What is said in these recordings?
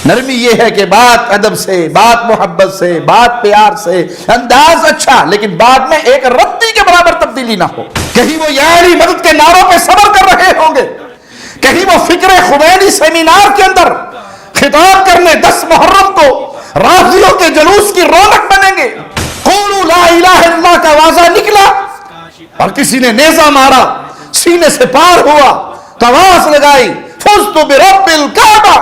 نرمی یہ ہے کہ بات ادب سے، بات محبت سے، بات پیار سے، انداز اچھا، لیکن بعد میں ایک رتی کے برابر تبدیلی نہ ہو۔ کہیں وہ یاری مدد کے نعروں پہ صبر کر رہے ہوں گے، کہیں وہ فکر خمینی سیمینار کے اندر خطاب کرنے 10 محرم کو رافضیوں کے جلوس کی رونق بنیں گے۔ قولوا لا الہ الا اللہ کا واضح نکلا اور کسی نے نیزہ مارا، سینے سے پار ہوا، تواز لگائی، فزت برب الکعبہ،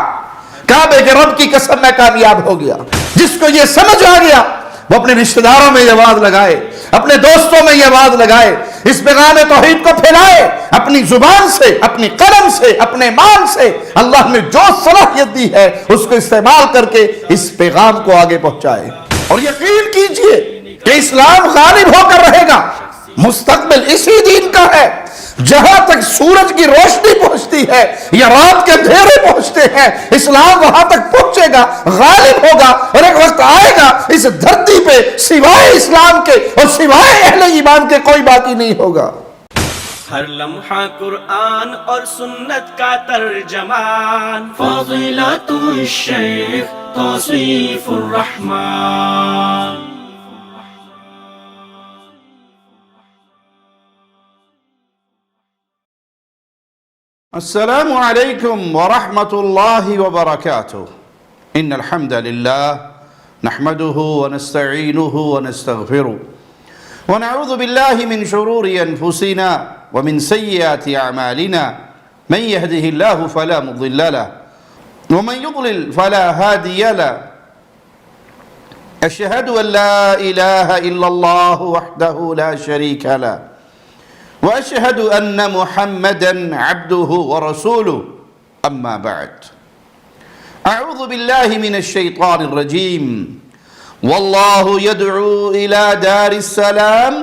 کعبے کے رب کی قسم میں کامیاب ہو گیا۔ جس کو یہ سمجھ آ گیا وہ اپنے رشتہ داروں میں یہ آواز لگائے، اپنے دوستوں میں یہ آواز لگائے، اس پیغام توحید کو پھیلائے، اپنی زبان سے، اپنی قلم سے، اپنے مال سے، اللہ نے جو صلاحیت دی ہے اس کو استعمال کر کے اس پیغام کو آگے پہنچائے۔ اور یقین کیجئے کہ اسلام غالب ہو کر رہے گا، مستقبل اسی دین کا ہے۔ جہاں تک سورج کی روشنی پہنچتی ہے یا رات کے اندھیرے پہنچتے ہیں، اسلام وہاں تک پہنچے گا، غالب ہوگا، اور ایک وقت آئے گا اس دھرتی پہ سوائے اسلام کے اور سوائے اہل ایمان کے کوئی باقی نہیں ہوگا۔ ہر لمحہ قرآن اور سنت کا ترجمان، فضیلت الشیخ توصیف الرحمن۔ السلام علیکم ورحمۃ اللہ وبرکاتہ۔ ان الحمد للہ نحمده ونستعینه ونستغفره ونعوذ باللہ من شرور انفسنا ومن سیئات اعمالنا، من يهده الله فلا مضل له ومن يضلل فلا هادي له، اشهد ان لا الہ الا اللہ وحدہ لا شریک له، وأشهد أن محمدًا عبده ورسوله، أما بعد، أعوذ بالله من الشيطان الرجيم، والله يدعو إلى دار السلام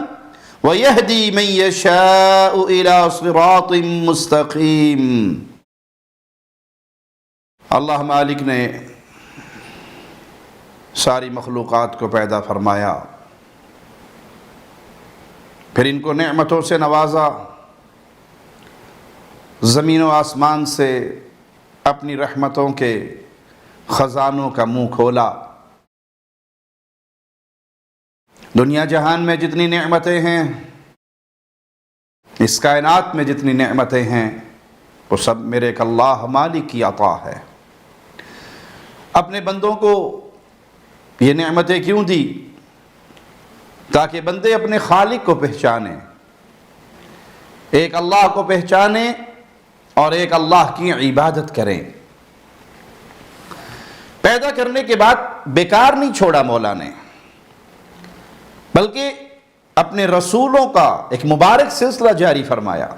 ويهدي من يشاء إلى صراط مستقيم۔ اللہ مالک نے ساری مخلوقات کو پیدا فرمایا، پھر ان کو نعمتوں سے نوازا، زمین و آسمان سے اپنی رحمتوں کے خزانوں کا منہ کھولا۔ دنیا جہان میں جتنی نعمتیں ہیں، اس کائنات میں جتنی نعمتیں ہیں، وہ سب میرے ایک اللہ مالک کی عطا ہے۔ اپنے بندوں کو یہ نعمتیں کیوں دی؟ تاکہ بندے اپنے خالق کو پہچانیں، ایک اللہ کو پہچانیں اور ایک اللہ کی عبادت کریں۔ پیدا کرنے کے بعد بیکار نہیں چھوڑا مولا نے، بلکہ اپنے رسولوں کا ایک مبارک سلسلہ جاری فرمایا،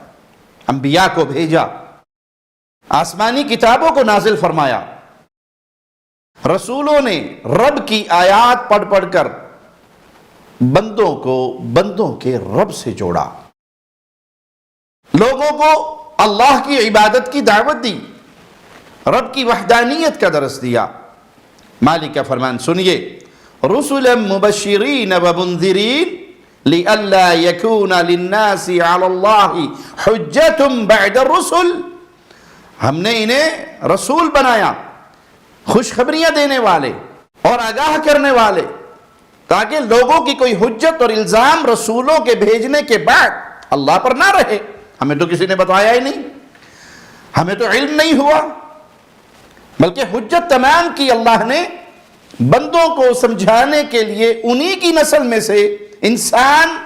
انبیاء کو بھیجا، آسمانی کتابوں کو نازل فرمایا، رسولوں نے رب کی آیات پڑھ پڑھ کر بندوں کو بندوں کے رب سے جوڑا، لوگوں کو اللہ کی عبادت کی دعوت دی، رب کی وحدانیت کا درس دیا۔ مالک کا فرمان سنیے، رسلا مبشرین ومنذرین لئلا یکون للناس علی اللہ حجت بعد الرسل، ہم نے انہیں رسول بنایا، خوشخبریاں دینے والے اور آگاہ کرنے والے، تاکہ لوگوں کی کوئی حجت اور الزام رسولوں کے بھیجنے کے بعد اللہ پر نہ رہے۔ ہمیں تو کسی نے بتایا ہی نہیں، ہمیں تو علم نہیں ہوا، بلکہ حجت تمام کی اللہ نے بندوں کو سمجھانے کے لیے انہی کی نسل میں سے انسان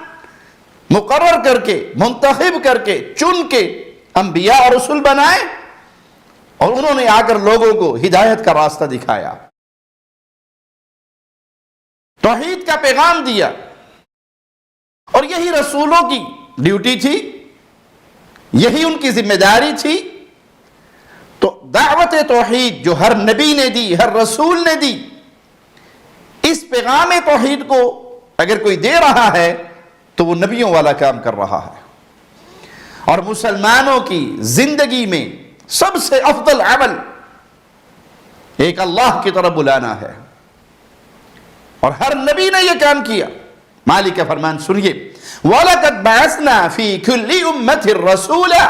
مقرر کر کے، منتخب کر کے، چن کے انبیاء اور رسول بنائے، اور انہوں نے آ کر لوگوں کو ہدایت کا راستہ دکھایا، توحید کا پیغام دیا، اور یہی رسولوں کی ڈیوٹی تھی، یہی ان کی ذمہ داری تھی۔ تو دعوت توحید جو ہر نبی نے دی، ہر رسول نے دی، اس پیغام توحید کو اگر کوئی دے رہا ہے تو وہ نبیوں والا کام کر رہا ہے۔ اور مسلمانوں کی زندگی میں سب سے افضل عمل ایک اللہ کی طرف بلانا ہے، اور ہر نبی نے یہ کام کیا۔ مالک کا فرمان سنیے، وَلَقَدْ بَعَثْنَا فِي كُلِّ أُمَّةٍ رَسُولًا،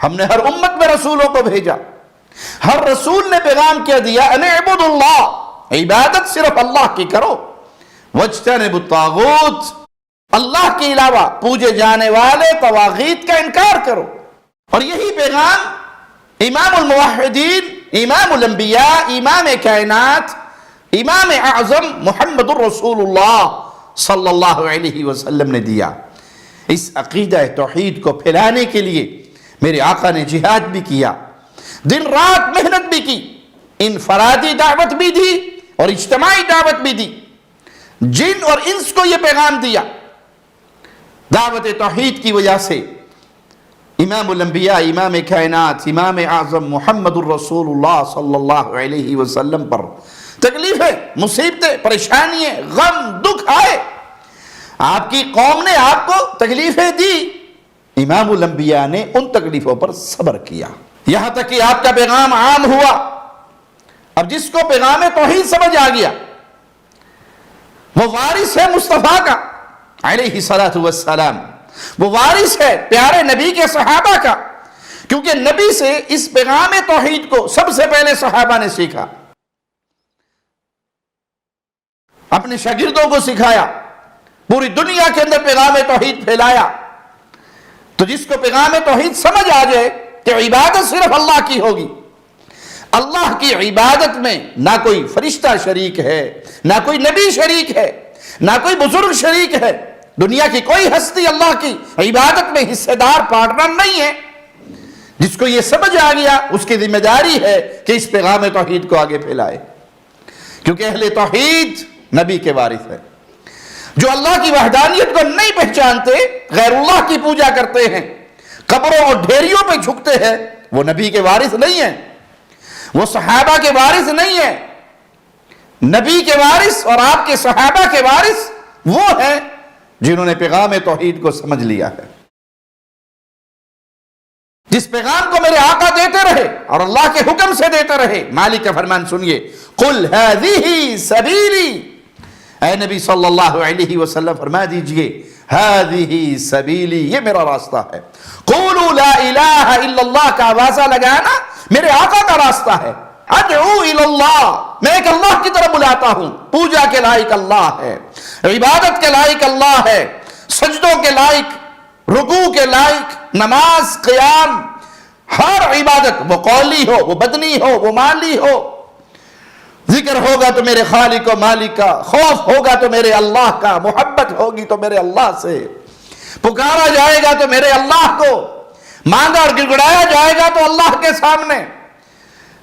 ہم نے ہر امت میں رسولوں کو بھیجا۔ ہر رسول نے پیغام کیا دیا ان اعبدوا اللہ، عبادت صرف اللہ کی کرو، واجتنبوا الطاغوت، اللہ کے علاوہ پوجے جانے والے طواغیت کا انکار کرو۔ اور یہی پیغام امام الموحدین، امام الانبیاء، امام کائنات، امام اعظم محمد الرسول اللہ صلی اللہ علیہ وسلم نے دیا۔ اس عقیدہ توحید کو پھیلانے کے لیے میرے آقا نے جہاد بھی کیا، دن رات محنت بھی کی، انفرادی دعوت بھی دی اور اجتماعی دعوت بھی دی، جن اور انس کو یہ پیغام دیا۔ دعوت توحید کی وجہ سے امام الانبیاء، امام کائنات، امام اعظم محمد الرسول اللہ صلی اللہ علیہ وسلم پر تکلیفیں، مصیبتیں، پریشانیاں، غم، دکھ آئے، آپ کی قوم نے آپ کو تکلیفیں دی، امام الانبیاء نے ان تکلیفوں پر صبر کیا، یہاں تک کہ آپ کا پیغام عام ہوا۔ اب جس کو پیغام توحید سمجھ آ گیا وہ وارث ہے مصطفیٰ کا علیہ الصلوۃ والسلام، وہ وارث ہے پیارے نبی کے صحابہ کا، کیونکہ نبی سے اس پیغام توحید کو سب سے پہلے صحابہ نے سیکھا، اپنے شاگردوں کو سکھایا، پوری دنیا کے اندر پیغام توحید پھیلایا۔ تو جس کو پیغام توحید سمجھ آ جائے کہ عبادت صرف اللہ کی ہوگی، اللہ کی عبادت میں نہ کوئی فرشتہ شریک ہے، نہ کوئی نبی شریک ہے، نہ کوئی بزرگ شریک ہے، دنیا کی کوئی ہستی اللہ کی عبادت میں حصے دار پارٹنر نہیں ہے، جس کو یہ سمجھ آ گیا اس کی ذمہ داری ہے کہ اس پیغام توحید کو آگے پھیلائے، کیونکہ اہل توحید نبی کے وارث ہے۔ جو اللہ کی وحدانیت کو نہیں پہچانتے، غیر اللہ کی پوجا کرتے ہیں، قبروں اور ڈھیریوں پہ جھکتے ہیں، وہ نبی کے وارث نہیں ہیں، وہ صحابہ کے وارث نہیں ہیں۔ نبی کے وارث اور آپ کے صحابہ کے وارث وہ ہیں جنہوں نے پیغام توحید کو سمجھ لیا ہے، جس پیغام کو میرے آقا دیتے رہے اور اللہ کے حکم سے دیتے رہے۔ مالک کا فرمان سنیے، قل هذه سبیلی، اے نبی صلی اللہ علیہ وسلم فرما دیجئے هذه سبیلی، یہ میرا راستہ ہے۔ قولوا لا الہ الا اللہ کا آوازہ لگانا میرے آقا کا راستہ ہے۔ ادعو الی اللہ، میں ایک اللہ کی طرف بلاتا ہوں، پوجا کے لائق اللہ ہے، عبادت کے لائق اللہ ہے، سجدوں کے لائق، رکوع کے لائق، نماز، قیام، ہر عبادت، وہ قولی ہو، وہ بدنی ہو، وہ مالی ہو، ذکر ہوگا تو میرے خالق و مالک کا، خوف ہوگا تو میرے اللہ کا، محبت ہوگی تو میرے اللہ سے، پکارا جائے گا تو میرے اللہ کو، مانگا اور گڑگڑایا جائے گا تو اللہ کے سامنے،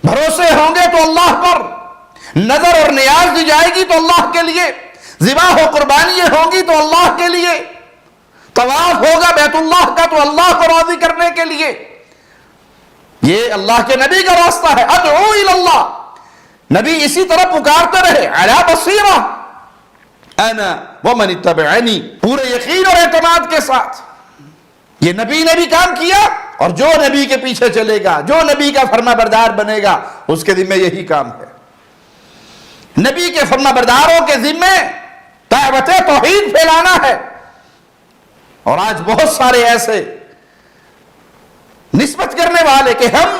بھروسے ہوں گے تو اللہ پر، نظر اور نیاز دی جائے گی تو اللہ کے لیے، ذبح و قربانیاں ہوں گی تو اللہ کے لیے، طواف ہوگا بیت اللہ کا تو اللہ کو راضی کرنے کے لیے۔ یہ اللہ کے نبی کا راستہ ہے، ادعو الی اللہ، نبی اسی طرح پکارتے رہے، علی بصیرہ انا ومن اتبعنی، پورے یقین اور اعتماد کے ساتھ۔ یہ نبی نے بھی کام کیا اور جو نبی کے پیچھے چلے گا، جو نبی کا فرما بردار بنے گا، اس کے ذمہ یہی کام ہے۔ نبی کے فرما برداروں کے ذمہ دعوت توحید پھیلانا ہے، اور آج بہت سارے ایسے نسبت کرنے والے کہ ہم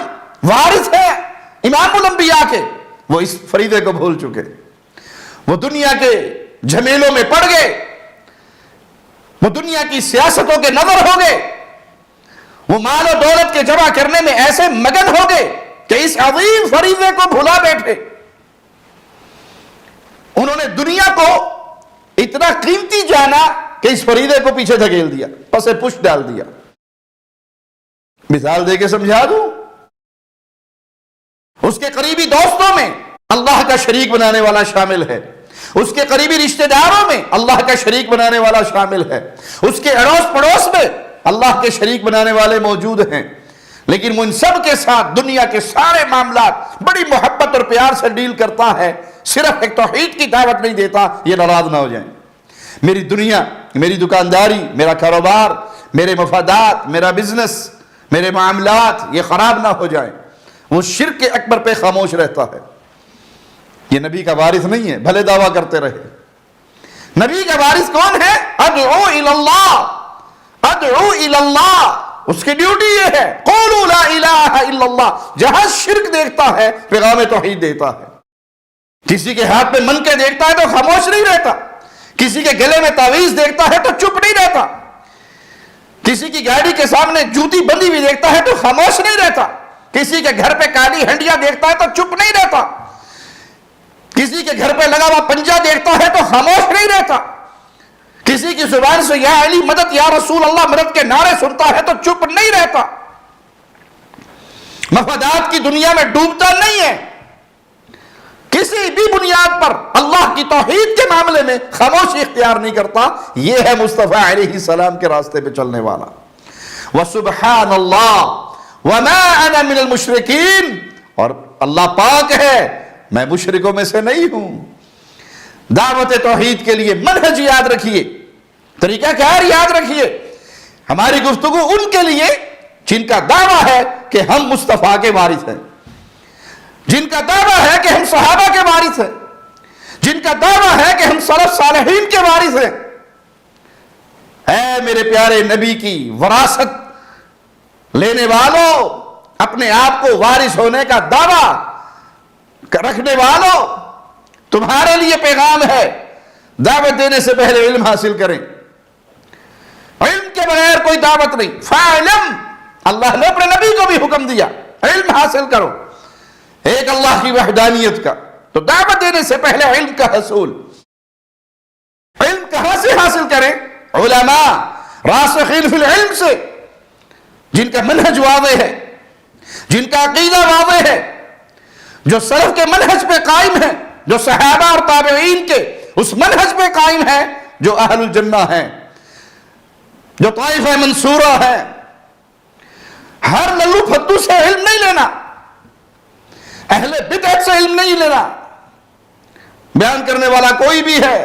وارث ہیں امام الانبیاء کے، وہ اس فریضے کو بھول چکے، وہ دنیا کے جھمیلوں میں پڑ گئے، وہ دنیا کی سیاستوں کے نظر ہو گئے، وہ مال و دولت کے جمع کرنے میں ایسے مگن ہو گئے کہ اس عظیم فریضے کو بھلا بیٹھے۔ انہوں نے دنیا کو اتنا قیمتی جانا کہ اس فریضے کو پیچھے دھکیل دیا، پس پشت ڈال دیا۔ مثال دے کے سمجھا دوں، اس کے قریبی دوستوں میں اللہ کا شریک بنانے والا شامل ہے، اس کے قریبی رشتہ داروں میں اللہ کا شریک بنانے والا شامل ہے، اس کے اڑوس پڑوس میں اللہ کے شریک بنانے والے موجود ہیں، لیکن وہ ان سب کے ساتھ دنیا کے سارے معاملات بڑی محبت اور پیار سے ڈیل کرتا ہے، صرف ایک توحید کی دعوت نہیں دیتا، یہ ناراض نہ ہو جائیں۔ میری دنیا، میری دکانداری، میرا کاروبار، میرے مفادات، میرا بزنس، میرے معاملات یہ خراب نہ ہو جائیں، وہ شرک اکبر پہ خاموش رہتا ہے۔ یہ نبی کا وارث نہیں ہے، بھلے دعویٰ کرتے رہے۔ نبی کا وارث کون ہے؟ ادعو الی اللہ، ادعو الی اللہ، اس کی ڈیوٹی یہ ہے قولوا لا الہ الا اللہ، جہاں شرک دیکھتا ہے پیغام توحید دیتا ہے۔ کسی کے ہاتھ میں من کے دیکھتا ہے تو خاموش نہیں رہتا، کسی کے گلے میں تعویذ دیکھتا ہے تو چپ نہیں رہتا، کسی کی گاڑی کے سامنے جوتی بندی ہوئی دیکھتا ہے تو خاموش نہیں رہتا، کسی کے گھر پہ کالی ہنڈیاں دیکھتا ہے تو چپ نہیں رہتا، کسی کے گھر پہ لگا ہوا پنجہ دیکھتا ہے تو خاموش نہیں رہتا، کسی کی زبان سے یا علی مدد یا رسول اللہ مدد کے نعرے سنتا ہے تو چپ نہیں رہتا، مفادات کی دنیا میں ڈوبتا نہیں ہے، کسی بھی بنیاد پر اللہ کی توحید کے معاملے میں خاموشی اختیار نہیں کرتا۔ یہ ہے مصطفیٰ علیہ السلام کے راستے پہ چلنے والا۔ وَسُبْحَانَ اللَّهِ وَمَا أَنَا مِنَ الْمُشْرِكِينَ، اور اللہ پاک ہے، میں مشرکوں میں سے نہیں ہوں۔ دعوت توحید کے لیے منہج یاد رکھیے، طریقہ کار یاد رکھیے۔ ہماری گفتگو ان کے لیے جن کا دعویٰ ہے کہ ہم مصطفیٰ کے وارث ہیں، جن کا دعویٰ ہے کہ ہم صحابہ کے وارث ہیں، جن کا دعویٰ ہے کہ ہم سلف صالحین کے وارث ہیں۔ اے میرے پیارے نبی کی وراثت لینے والوں، اپنے آپ کو وارث ہونے کا دعویٰ رکھنے والوں، تمہارے لیے پیغام ہے، دعوت دینے سے پہلے علم حاصل کریں۔ علم کے بغیر کوئی دعوت نہیں۔ فَاعْلَمْ، اللہ نے اپنے نبی کو بھی حکم دیا علم حاصل کرو ایک اللہ کی وحدانیت کا، تو دعوت دینے سے پہلے علم کا حصول۔ علم کہاں سے حاصل کریں؟ علماء راسخین فی العلم سے، جن کا منہج واضح ہے، جن کا عقیدہ واضح ہے، جو سلف کے منہج پہ قائم ہے، جو صحابہ اور تابعین کے اس منہج پہ قائم ہے، جو اہل الجنہ ہیں، جو طائفہ منصورہ ہے۔ ہر للو پھدو سے علم نہیں لینا، اہل بدعت سے علم نہیں لینا۔ بیان کرنے والا کوئی بھی ہے،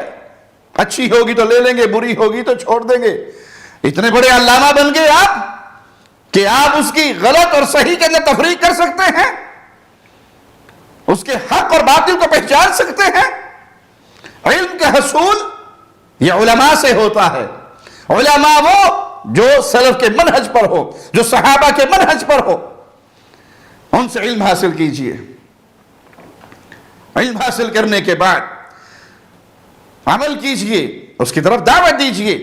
اچھی ہوگی تو لے لیں گے، بری ہوگی تو چھوڑ دیں گے۔ اتنے بڑے علامہ بن گئے آپ کہ آپ اس کی غلط اور صحیح کے اندر تفریق کر سکتے ہیں، اس کے حق اور باطل کو پہچان سکتے ہیں۔ علم کا حصول یہ علماء سے ہوتا ہے۔ علماء وہ جو سلف کے منہج پر ہو، جو صحابہ کے منہج پر ہو، ان سے علم حاصل کیجئے۔ علم حاصل کرنے کے بعد عمل کیجئے، اس کی طرف دعوت دیجئے۔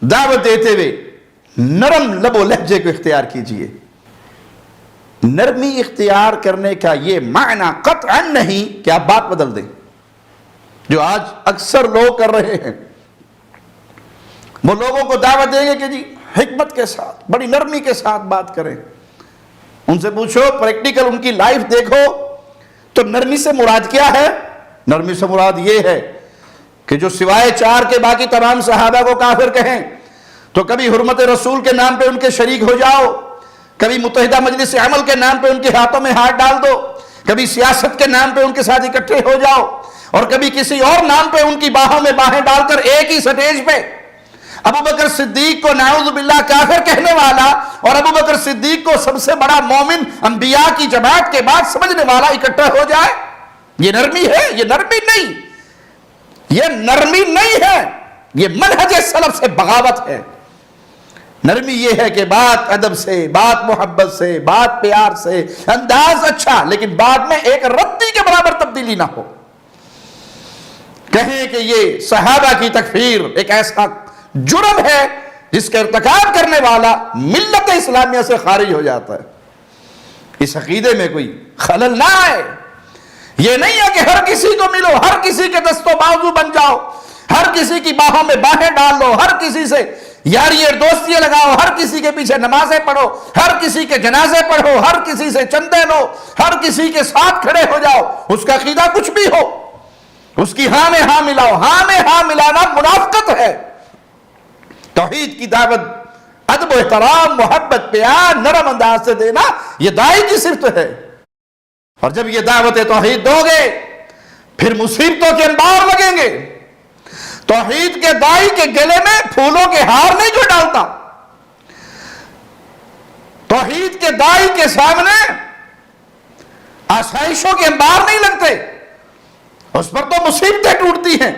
دعوت دیتے ہوئے نرم لب و لہجے کو اختیار کیجئے۔ نرمی اختیار کرنے کا یہ معنی قطعا نہیں کہ آپ بات بدل دیں، جو آج اکثر لوگ کر رہے ہیں۔ وہ لوگوں کو دعوت دیں گے کہ جی حکمت کے ساتھ، بڑی نرمی کے ساتھ بات کریں۔ ان سے پوچھو پریکٹیکل ان کی لائف دیکھو تو نرمی سے مراد کیا ہے؟ نرمی سے مراد یہ ہے کہ جو سوائے چار کے باقی تمام صحابہ کو کافر کہیں تو کبھی حرمت رسول کے نام پہ ان کے شریک ہو جاؤ، کبھی متحدہ مجلس عمل کے نام پہ ان کے ہاتھوں میں ہاتھ ڈال دو، کبھی سیاست کے نام پہ ان کے ساتھ اکٹھے ہو جاؤ، اور کبھی کسی اور نام پہ ان کی باہوں میں باہیں ڈال کر ایک ہی سٹیج پہ ابو بکر صدیق کو نعوذ باللہ کافر کہنے والا اور ابو بکر صدیق کو سب سے بڑا مومن انبیاء کی جماعت کے بعد سمجھنے والا اکٹھا ہو جائے، یہ نرمی ہے؟ یہ نرمی نہیں، یہ نرمی نہیں ہے، یہ منہج سلف سے بغاوت ہے۔ نرمی یہ ہے کہ بات ادب سے، بات محبت سے، بات پیار سے، انداز اچھا، لیکن بعد میں ایک رتی کے برابر تبدیلی نہ ہو۔ کہیں کہ یہ صحابہ کی تکفیر ایک ایسا جرم ہے جس کا ارتکاب کرنے والا ملت اسلامیہ سے خارج ہو جاتا ہے۔ اس عقیدے میں کوئی خلل نہ آئے۔ یہ نہیں ہے کہ ہر کسی کو ملو، ہر کسی کے دست و بازو بن جاؤ، ہر کسی کی باہوں میں باہیں ڈال لو، ہر کسی سے یاری اور دوستیاں لگاؤ، ہر کسی کے پیچھے نمازیں پڑھو، ہر کسی کے جنازے پڑھو، ہر کسی سے چندے لو، ہر کسی کے ساتھ کھڑے ہو جاؤ۔ اس کا عقیدہ کچھ بھی ہو، اس کی ہاں میں ہاں ملاؤ۔ ہاں میں ہاں ملانا منافقت ہے۔ توحید کی دعوت ادب و احترام، محبت، پیار، نرم انداز سے دینا یہ داعی کی صفت ہے۔ اور جب یہ دعوت توحید دو گے پھر مصیبتوں کے انبار لگیں گے۔ توحید کے داعی کے گلے میں پھولوں کے ہار نہیں جو ڈالتا، توحید کے داعی کے سامنے آسائشوں کے انبار نہیں لگتے، اس پر تو مصیبتیں ٹوٹتی ہیں۔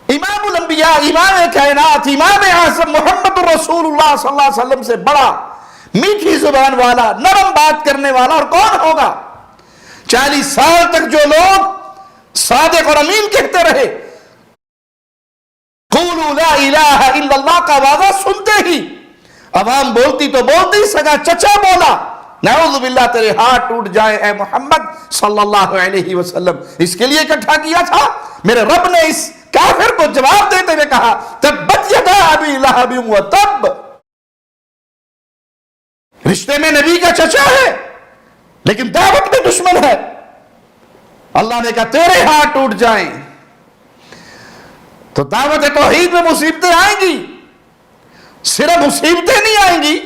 امام الانبیاء، امام کائنات، امام اعظم محمد رسول اللہ صلی اللہ علیہ وسلم سے بڑا میٹھی زبان والا، نرم بات کرنے والا اور کون ہوگا؟ 40 سال تک جو لوگ صادق اور امین کہتے رہے، قولوا لا الہ الا اللہ کا وعدہ سنتے ہی عوام بولتی تو بولتی، سگا چچا بولا نعوذ باللہ تیرے ہاتھ ٹوٹ جائے اے محمد صلی اللہ علیہ وسلم، اس کے لیے اکٹھا کیا تھا۔ میرے رب نے اس کافر کو جواب دیتے ہوئے کہا تبت یدا ابی لہب وتب، رشتے میں نبی کا چچا ہے لیکن دعوت میں دشمن ہے۔ اللہ نے کہا تیرے ہاتھ ٹوٹ جائیں۔ تو دعوت توحید میں مصیبتیں آئیں گی، صرف مصیبتیں نہیں آئیں گی،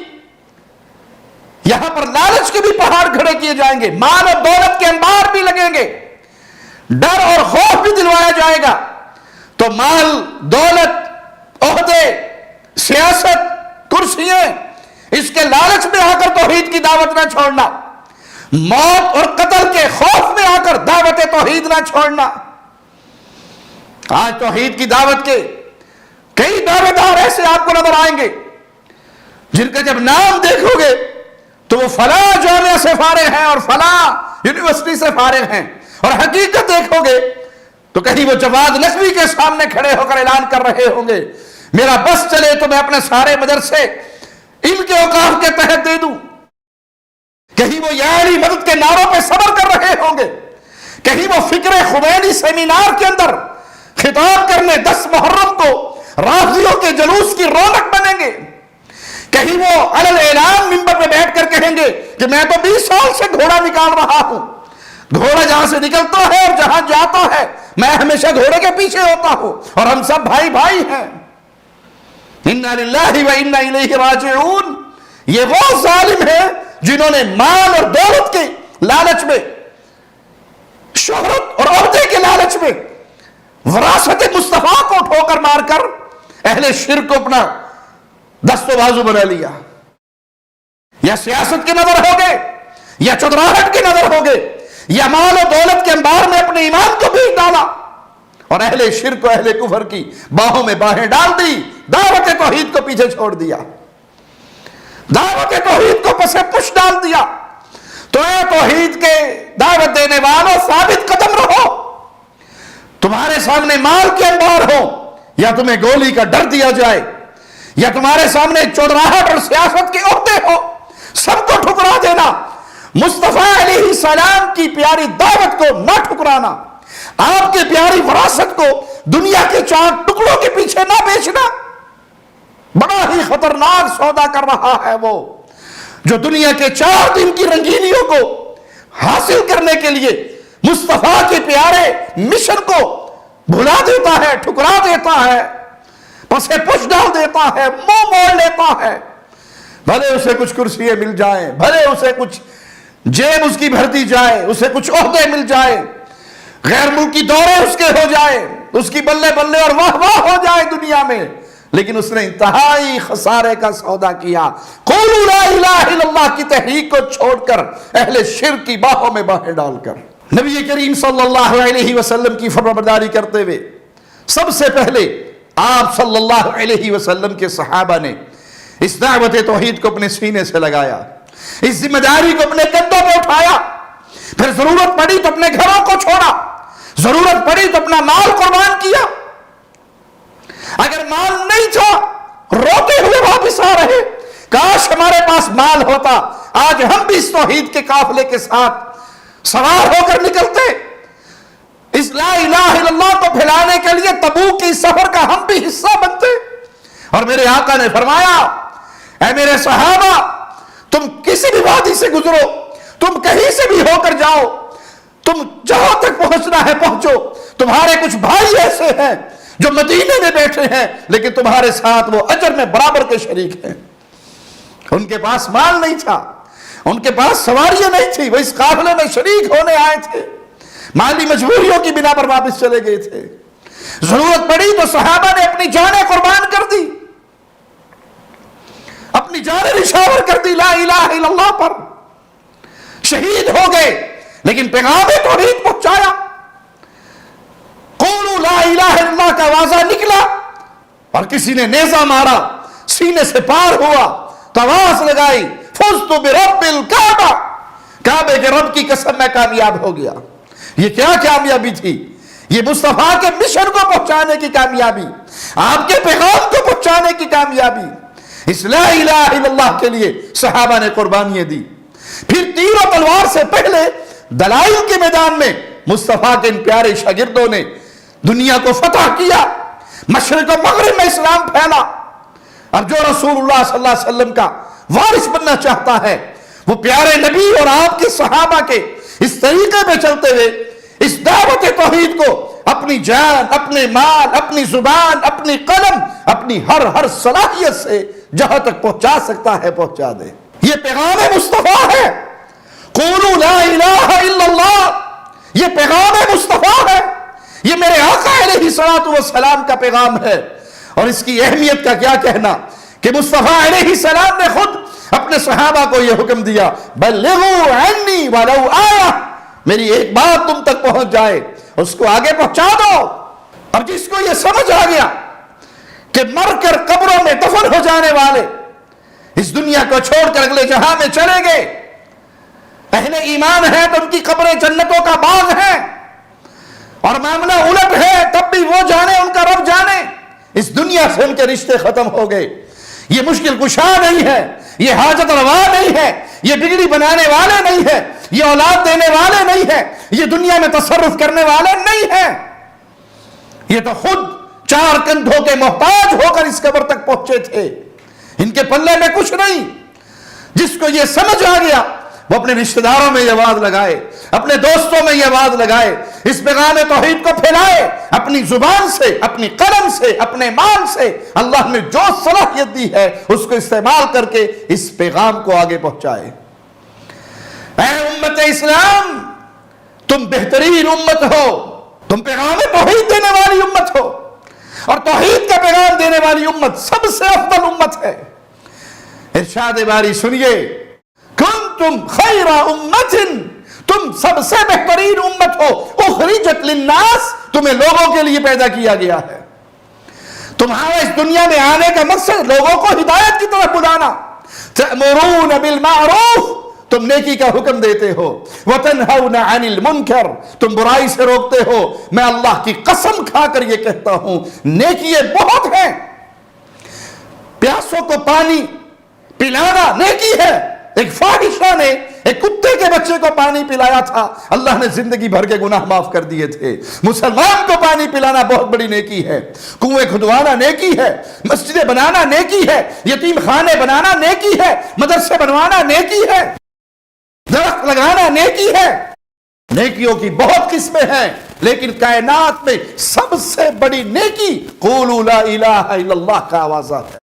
یہاں پر لالچ کے بھی پہاڑ کھڑے کیے جائیں گے، مال اور دولت کے انبار بھی لگیں گے، ڈر اور خوف بھی دلوایا جائے گا۔ تو مال، دولت، عہدے، سیاست، کرسیاں، اس کے لالچ میں آ کر توحید کی دعوت نہ چھوڑنا، موت اور قتل کے خوف میں آ کر دعوت توحید نہ چھوڑنا۔ آج توحید کی دعوت کے کئی دعویدار ایسے آپ کو نظر آئیں گے جن کا جب نام دیکھو گے تو وہ فلاں جامعہ سے فارغ ہیں اور فلاں یونیورسٹی سے فارغ ہیں، اور حقیقت دیکھو گے تو کہیں وہ جواد نقوی کے سامنے کھڑے ہو کر اعلان کر رہے ہوں گے میرا بس چلے تو میں اپنے سارے مدرسے ان کے اوقاف کے تحت دے دوں۔ کہیں وہ یاری مدد کے نعروں پہ صبر کر رہے ہوں گے، کہیں وہ فکر خمینی سیمینار کے اندر خطاب کرنے 10 محرم کو رافضیوں کے جلوس کی رونق بنیں گے، کہیں وہ علل اعلان منبر پہ بیٹھ کر کہیں گے کہ میں تو 20 سال سے گھوڑا نکال رہا ہوں، گھوڑا جہاں سے نکلتا ہے اور جہاں جاتا ہے میں ہمیشہ گھوڑے کے پیچھے ہوتا ہوں، اور ہم سب بھائی بھائی ہیں۔ انا للہ و انا الیہ راجعون۔ یہ وہ ظالم ہیں جنہوں نے مال اور دولت کے لالچ میں، شہرت اور عہدے کے لالچ میں وراثت مصطفیٰ کو ٹھوکر مار کر اہل شرک کو اپنا دست و بازو بنا لیا۔ یا سیاست کے نظر ہو گئے، یا چودراہٹ کے نظر ہو گئے، یا مال و دولت کے انبار میں اپنے ایمان کو بیچ ڈالا، اور اہل شرک و اہل کفر کی باہوں میں باہیں ڈال دی، دعوت توحید کو پیچھے چھوڑ دیا، دعوت توحید کو پسے پش ڈال دیا۔ تو اے توحید کے دعوت دینے والوں ثابت قدم رہو، تمہارے سامنے مال کے انبار ہو یا تمہیں گولی کا ڈر دیا جائے، یا تمہارے سامنے چودراہٹ اور سیاست کے عہدے ہو، سب کو ٹھکرا دینا، مصطفیٰ علیہ السلام کی پیاری دعوت کو نہ ٹھکرانا، آپ کی پیاری وراثت کو دنیا کے 4 ٹکڑوں کے پیچھے نہ بیچنا۔ بڑا ہی خطرناک سودا کر رہا ہے وہ جو دنیا کے 4 دن کی رنگینیوں کو حاصل کرنے کے لیے مصطفیٰ کے پیارے مشن کو بھلا دیتا ہے، ٹھکرا دیتا ہے، پسے پش ڈال دیتا ہے، منہ موڑ لیتا ہے۔ بھلے اسے کچھ کرسیاں مل جائیں، بھلے اسے کچھ جیب اس کی بھر دی جائے، اسے کچھ عہدے مل جائے، غیر ملکی دورے اس کے ہو جائے، اس کی بلے بلے اور واہ واہ ہو جائے دنیا میں، لیکن اس نے انتہائی خسارے کا سودا کیا۔ قولوا لا الہ الا اللہ کی تحریک کو چھوڑ کر اہل شرک کی باہوں میں باہیں ڈال کر نبی کریم صلی اللہ علیہ وسلم کی فرمانبرداری کرتے ہوئے سب سے پہلے آپ صلی اللہ علیہ وسلم کے صحابہ نے اس دعوت توحید کو اپنے سینے سے لگایا، اس ذمہ داری کو اپنے کندھوں پہ اٹھایا، پھر ضرورت پڑی تو اپنے گھروں کو چھوڑا، ضرورت پڑی تو اپنا مال قربان کیا۔ اگر مال نہیں تھا روتے ہوئے واپس آ رہے، کاش ہمارے پاس مال ہوتا، آج ہم بھی اس توحید کے قافلے کے ساتھ سوار ہو کر نکلتے، اس لا الہ الا اللہ کو پھیلانے کے لیے تبوک کی سفر کا ہم بھی حصہ بنتے۔ اور میرے آقا نے فرمایا اے میرے صحابہ، تم کسی بھی وادی سے گزرو، تم کہیں سے بھی ہو کر جاؤ، تم جہاں تک پہنچنا ہے پہنچو، تمہارے کچھ بھائی ایسے ہیں جو مدینے میں بیٹھے ہیں لیکن تمہارے ساتھ وہ اجر میں برابر کے شریک ہیں۔ ان کے پاس مال نہیں تھا، ان کے پاس سواریاں نہیں تھی، وہ اس قافلے میں شریک ہونے آئے تھے، مالی مجبوریوں کی بنا پر واپس چلے گئے تھے۔ ضرورت پڑی تو صحابہ نے اپنی جانیں قربان کر دی، اپنی جانیں نشاور کر دی لا الہ الا اللہ پر، شہید ہو گئے لیکن پیغام توحید پہنچایا۔ قولوا لا الہ الا اللہ کا آوازہ اور کسی نے نیزہ مارا، سینے سے پار ہوا تو آواز لگائی فزت برب الکعبہ، کعبے کے رب کی قسم میں کامیاب ہو گیا۔ یہ کیا کامیابی تھی؟ یہ مصطفیٰ کے مشن کو پہنچانے کی کامیابی، آپ کے پیغام کو پہنچانے کی کامیابی۔ اس لا الہ الا اللہ کے لیے صحابہ نے قربانیاں دی۔ پھر تیر و تلوار سے پہلے دلائل کے میدان میں مصطفیٰ کے ان پیارے شاگردوں نے دنیا کو فتح کیا، مشرق و مغرب میں اسلام پھیلا۔ اب جو رسول اللہ صلی اللہ علیہ وسلم کا وارث بننا چاہتا ہے، وہ پیارے نبی اور آپ کے صحابہ کے اس طریقے پہ چلتے ہوئے اس دعوت توحید کو اپنی جان، اپنے مال، اپنی زبان، اپنی قلم، اپنی ہر صلاحیت سے جہاں تک پہنچا سکتا ہے پہنچا دے۔ یہ پیغام مصطفیٰ ہے، قولوا لا الہ الا اللہ، یہ پیغام مصطفیٰ ہے، یہ میرے آقا علیہ الصلوۃ والسلام کا پیغام ہے۔ اور اس کی اہمیت کا کیا کہنا کہ مصطفیٰ علیہ السلام نے خود اپنے صحابہ کو یہ حکم دیا بلغوا عنی ولو آیہ، میری ایک بات تم تک پہنچ جائے اس کو آگے پہنچا دو۔ اب جس کو یہ سمجھ آ گیا کہ مر کر قبروں میں دفن ہو جانے والے اس دنیا کو چھوڑ کر اگلے جہاں میں چلے گئے، اہل ایمان ہیں تو ان کی قبریں جنتوں کا باغ ہیں، اور معاملہ الٹ ہے تب بھی وہ جانے، ان کا رب جانے، اس دنیا سے ان کے رشتے ختم ہو گئے۔ یہ مشکل کشا نہیں ہے، یہ حاجت روا نہیں ہے، یہ بگڑی بنانے والے نہیں ہے، یہ اولاد دینے والے نہیں ہے، یہ دنیا میں تصرف کرنے والے نہیں ہیں، یہ تو خود چار کندھوں کے محتاج ہو کر اس قبر تک پہنچے تھے، ان کے پلے میں کچھ نہیں۔ جس کو یہ سمجھ آ گیا وہ اپنے رشتہ داروں میں یہ آواز لگائے، اپنے دوستوں میں یہ آواز لگائے، اس پیغام توحید کو پھیلائے، اپنی زبان سے، اپنی قلم سے، اپنے مال سے اللہ نے جو صلاحیت دی ہے اس کو استعمال کر کے اس پیغام کو آگے پہنچائے۔ اے امت اسلام، تم بہترین امت ہو، تم پیغام توحید دینے والی امت ہو، اور توحید کا پیغام دینے والی امت سب سے افضل امت ہے۔ ارشاد باری سنیے، کنتم خیر امت، تم سب سے بہترین امت ہو، اخرجت للناس، تمہیں لوگوں کے لیے پیدا کیا گیا ہے۔ تمہارا اس دنیا میں آنے کا مقصد لوگوں کو ہدایت کی طرف بلانا۔ تأمرون بالمعروف، تم نیکی کا حکم دیتے ہو، وتنہون عن المنکر، تم برائی سے روکتے ہو۔ میں اللہ کی قسم کھا کر یہ کہتا ہوں نیکیاں بہت ہیں، پیاسوں کو پانی پلانا نیکی ہے۔ ایک فاحشہ نے ایک کتے کے بچے کو پانی پلایا تھا، اللہ نے زندگی بھر کے گناہ معاف کر دیے تھے۔ مسلمان کو پانی پلانا بہت بڑی نیکی ہے، کنویں کھدوانا نیکی ہے، مسجدیں بنانا نیکی ہے، یتیم خانے بنانا نیکی ہے، مدرسے بنوانا نیکی ہے، درخت لگانا نیکی ہے۔ نیکیوں کی بہت قسمیں ہیں، لیکن کائنات میں سب سے بڑی نیکی قولوا لا الہ الا اللہ کا آوازات ہے۔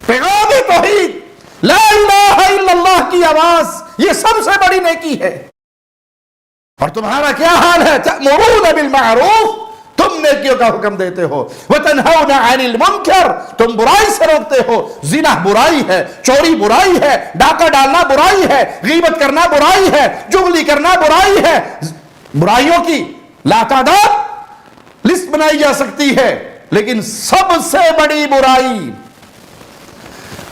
پیغام توحید، لا الہ الا اللہ کی آواز، یہ سب سے بڑی نیکی ہے۔ اور تمہارا کیا حال ہے؟ تأمرون بالمعروف، تم نیکیوں کا حکم دیتے ہو، وتنہون عن المنکر، تم برائی سے روکتے ہو۔ زنا برائی ہے، چوری برائی ہے، ڈاکہ ڈالنا برائی ہے، غیبت کرنا برائی ہے، چغلی کرنا برائی ہے۔ برائیوں کی لاتعداد لسٹ بنائی جا سکتی ہے، لیکن سب سے بڑی برائی،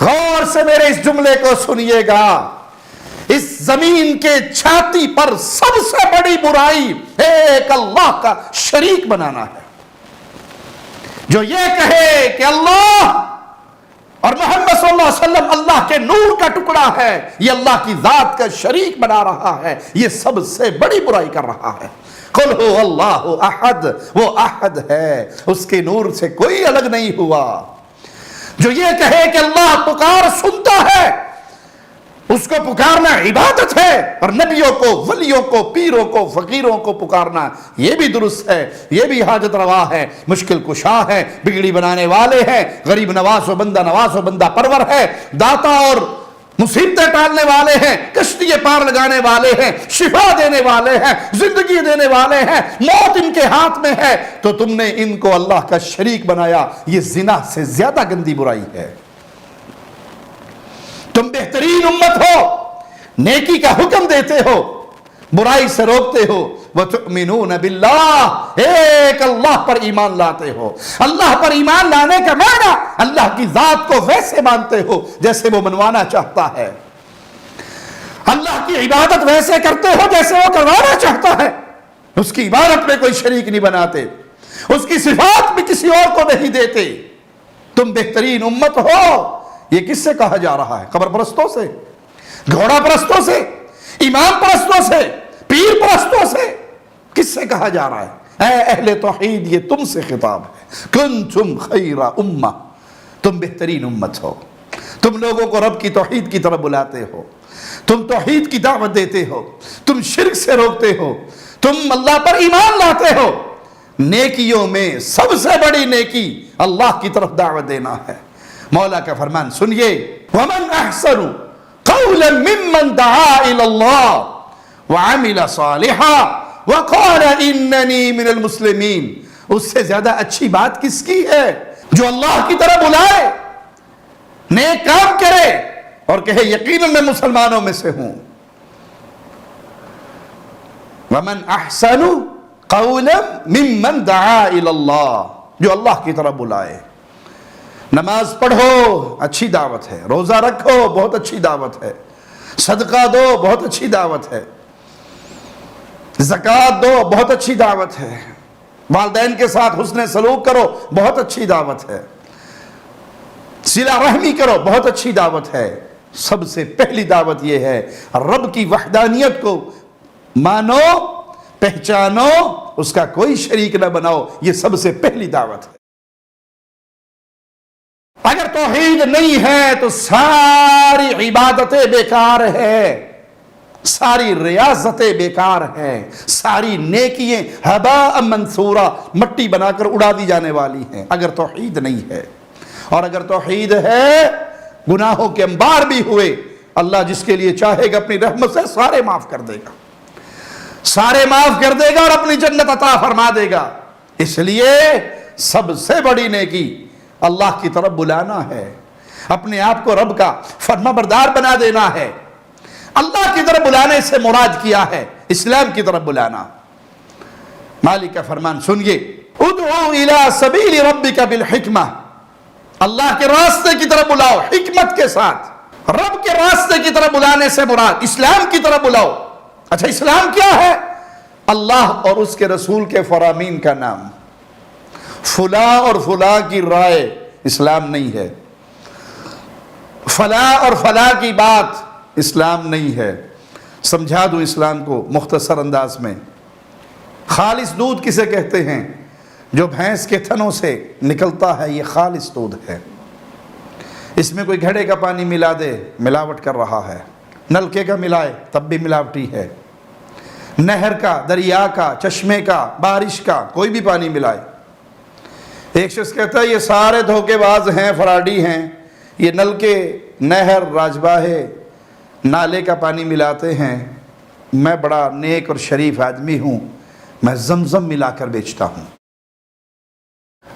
غور سے میرے اس جملے کو سنیے گا، اس زمین کے چھاتی پر سب سے بڑی برائی ایک اللہ کا شریک بنانا ہے۔ جو یہ کہے کہ اللہ اور محمد صلی اللہ علیہ وسلم اللہ کے نور کا ٹکڑا ہے، یہ اللہ کی ذات کا شریک بنا رہا ہے، یہ سب سے بڑی برائی کر رہا ہے۔ قل هو اللہ احد، وہ احد ہے، اس کے نور سے کوئی الگ نہیں ہوا۔ جو یہ کہے کہ اللہ پکار سنتا ہے، اس کو پکارنا عبادت ہے، اور نبیوں کو، ولیوں کو، پیروں کو، فقیروں کو پکارنا یہ بھی درست ہے، یہ بھی حاجت روا ہے، مشکل کشا ہے، بگڑی بنانے والے ہیں، غریب نواز و بندہ پرور ہے، داتا اور مصیبتیں ٹالنے والے ہیں، کشتی پار لگانے والے ہیں، شفا دینے والے ہیں، زندگی دینے والے ہیں، موت ان کے ہاتھ میں ہے، تو تم نے ان کو اللہ کا شریک بنایا۔ یہ زنا سے زیادہ گندی برائی ہے۔ تم بہترین امت ہو، نیکی کا حکم دیتے ہو، برائی سے روکتے ہو، وَتُؤْمِنُونَ بِاللَّهِ، ایک اللہ پر ایمان لاتے ہو۔ اللہ پر ایمان لانے کا معنی اللہ کی ذات کو ویسے مانتے ہو جیسے وہ منوانا چاہتا ہے، اللہ کی عبادت ویسے کرتے ہو جیسے وہ کروانا چاہتا ہے، اس کی عبادت میں کوئی شریک نہیں بناتے، اس کی صفات بھی کسی اور کو نہیں دیتے۔ تم بہترین امت ہو، یہ کس سے کہا جا رہا ہے؟ قبر پرستوں سے، گھوڑا پرستوں سے، امام پرستوں سے، پیر پرستوں سے؟ کس سے کہا جا رہا ہے؟ اے اہل توحید، یہ تم سے خطاب ہے۔ کنتم خیر امہ، تم بہترین امت ہو، تم لوگوں کو رب کی توحید کی طرف بلاتے ہو، تم توحید کی دعوت دیتے ہو، تم شرک سے روکتے ہو، تم اللہ پر ایمان لاتے ہو۔ نیکیوں میں سب سے بڑی نیکی اللہ کی طرف دعوت دینا ہے۔ مولا کا فرمان سنیے، وَمَنْ أَحْسَنُ قَوْلًا مِّمَّنْ دَعَا إِلَى اللَّهِ وَعَمِلَ صَالِحًا وَقَالَ إِنَّنِي مِنَ الْمُسْلِمِينَ، اس سے زیادہ اچھی بات کس کی ہے؟ جو اللہ کی طرف بلائے، نیک کام کرے اور کہے یقیناً میں مسلمانوں میں سے ہوں۔ وَمَنْ أَحْسَنُ قَوْلًا مِّمَّنْ دَعَا إِلَى اللَّهِ، جو اللہ کی طرف بلائے۔ نماز پڑھو، اچھی دعوت ہے، روزہ رکھو، بہت اچھی دعوت ہے، صدقہ دو، بہت اچھی دعوت ہے، زکوٰۃ دو، بہت اچھی دعوت ہے، والدین کے ساتھ حسن سلوک کرو، بہت اچھی دعوت ہے، صلہ رحمی کرو، بہت اچھی دعوت ہے۔ سب سے پہلی دعوت یہ ہے رب کی وحدانیت کو مانو، پہچانو، اس کا کوئی شریک نہ بناؤ، یہ سب سے پہلی دعوت ہے۔ اگر توحید نہیں ہے تو ساری عبادتیں بیکار ہیں، ساری ریاضتیں بیکار ہیں، ساری نیکیاں ہباء منثورا، مٹی بنا کر اڑا دی جانے والی ہیں اگر توحید نہیں ہے۔ اور اگر توحید ہے، گناہوں کے انبار بھی ہوئے، اللہ جس کے لیے چاہے گا اپنی رحمت سے سارے معاف کر دے گا، سارے معاف کر دے گا اور اپنی جنت عطا فرما دے گا۔ اس لیے سب سے بڑی نیکی اللہ کی طرف بلانا ہے، اپنے آپ کو رب کا فرما بردار بنا دینا ہے۔ اللہ کی طرف بلانے سے مراد کیا ہے؟ اسلام کی طرف بلانا۔ مالک کا فرمان سنیے، ادعو الی سبیل ربک بالحکمہ، اللہ کے راستے کی طرف بلاؤ حکمت کے ساتھ۔ رب کے راستے کی طرف بلانے سے مراد اسلام کی طرف بلاؤ۔ اچھا، اسلام کیا ہے؟ اللہ اور اس کے رسول کے فرامین کا نام، فلاں اور فلاں کی رائے اسلام نہیں ہے، فلاں اور فلاں کی بات اسلام نہیں ہے۔ سمجھا دوں اسلام کو مختصر انداز میں۔ خالص دودھ کسے کہتے ہیں؟ جو بھینس کے تھنوں سے نکلتا ہے، یہ خالص دودھ ہے۔ اس میں کوئی گھڑے کا پانی ملا دے، ملاوٹ کر رہا ہے، نلکے کا ملائے تب بھی ملاوٹی ہے، نہر کا، دریا کا، چشمے کا، بارش کا، کوئی بھی پانی ملائے۔ ایک شخص کہتا ہے یہ سارے دھوکے باز ہیں، فراڈی ہیں، یہ نلکے، نہر، راجباہے، نالے کا پانی ملاتے ہیں، میں بڑا نیک اور شریف آدمی ہوں، میں زمزم ملا کر بیچتا ہوں۔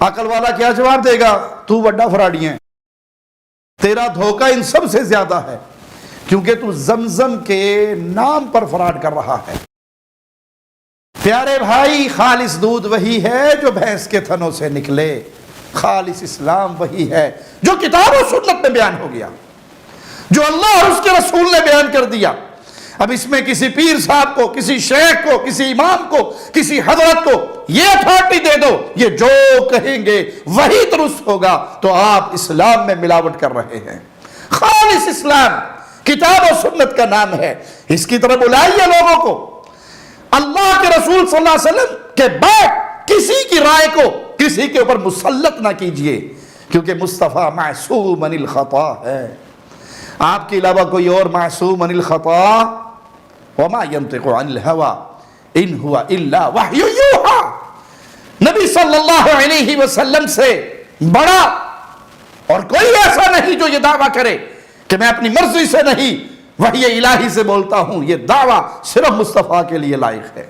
عقل والا کیا جواب دے گا؟ تو بڑا فراڈی ہے، تیرا دھوکہ ان سب سے زیادہ ہے، کیونکہ تو زمزم کے نام پر فراڈ کر رہا ہے۔ پیارے بھائی، خالص دودھ وہی ہے جو بھینس کے تھنوں سے نکلے، خالص اسلام وہی ہے جو کتاب و سنت میں بیان ہو گیا، جو اللہ اور اس کے رسول نے بیان کر دیا۔ اب اس میں کسی پیر صاحب کو، کسی شیخ کو، کسی امام کو، کسی حضرت کو یہ اتھارٹی دے دو یہ جو کہیں گے وہی درست ہوگا، تو آپ اسلام میں ملاوٹ کر رہے ہیں۔ خالص اسلام کتاب و سنت کا نام ہے، اس کی طرف بلائیے لوگوں کو۔ اللہ کے رسول صلی اللہ علیہ وسلم کے بعد کسی کی رائے کو کسی کے اوپر مسلط نہ کیجئے، کیونکہ مصطفیٰ معصوم عن الخطا ہے، آپ کے علاوہ کوئی اور معصوم عن الخطا۔ وما ينطق عن الهوى ان هو الا وحی یوحى، نبی صلی اللہ علیہ وسلم سے بڑا اور کوئی ایسا نہیں جو یہ دعویٰ کرے کہ میں اپنی مرضی سے نہیں، وحی الہی سے بولتا ہوں۔ یہ دعویٰ صرف مصطفیٰ کے لیے لائق ہے۔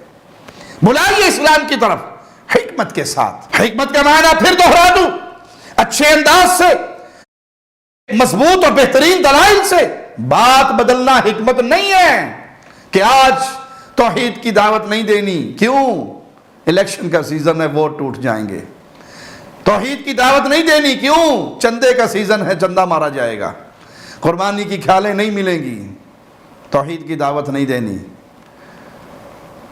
بلائیے اسلام کی طرف حکمت کے ساتھ۔ حکمت کا معنی پھر دوہرا دوں، اچھے انداز سے، مضبوط اور بہترین دلائل سے۔ بات بدلنا حکمت نہیں ہے کہ آج توحید کی دعوت نہیں دینی. کیوں؟ الیکشن کا سیزن ہے، ووٹ ٹوٹ جائیں گے. توحید کی دعوت نہیں دینی. کیوں؟ چندے کا سیزن ہے، چندہ مارا جائے گا، قربانی کی کھالیں نہیں ملیں گی. توحید کی دعوت نہیں دینی.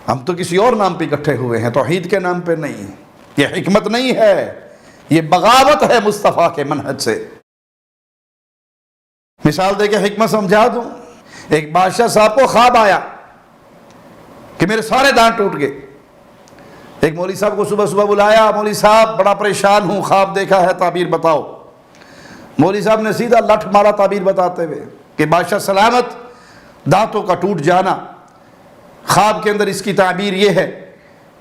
ہم تو کسی اور نام پہ اکٹھے ہوئے ہیں، توحید کے نام پہ نہیں. یہ حکمت نہیں ہے، یہ بغاوت ہے مصطفیٰ کے منہج سے. مثال دے کے حکمت سمجھا دوں. ایک بادشاہ صاحب کو خواب آیا کہ میرے سارے دانت ٹوٹ گئے. ایک مولوی صاحب کو صبح صبح بلایا، مولوی صاحب بڑا پریشان ہوں، خواب دیکھا ہے، تعبیر بتاؤ. مولوی صاحب نے سیدھا لٹھ مارا تعبیر بتاتے ہوئے کہ بادشاہ سلامت، دانتوں کا ٹوٹ جانا، خواب کے اندر اس کی تعبیر یہ ہے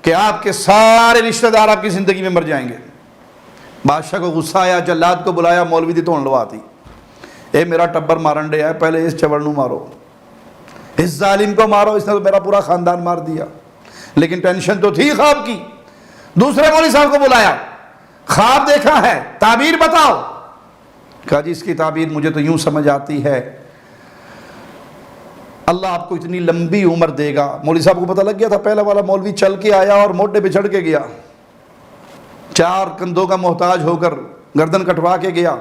کہ آپ کے سارے رشتہ دار آپ کی زندگی میں مر جائیں گے. بادشاہ کو غصہ آیا، جلاد کو بلایا، مولوی دی تو لواتی. اے میرا ٹبر مارن ڈے ہے، پہلے اس چوڑ نو مارو، اس ظالم کو مارو، اس نے تو میرا پورا خاندان مار دیا. لیکن ٹینشن تو تھی خواب کی. دوسرے مولوی صاحب کو بلایا، خواب دیکھا ہے، تعبیر بتاؤ. کہا جی اس کی تعبیر مجھے تو یوں سمجھ آتی ہے، اللہ آپ کو اتنی لمبی عمر دے گا. مولوی صاحب کو پتہ لگ گیا تھا، پہلا والا مولوی چل کے آیا اور موڈے پہ چڑھ کے گیا، 4 کندھوں کا محتاج ہو کر گردن کٹوا کے گیا.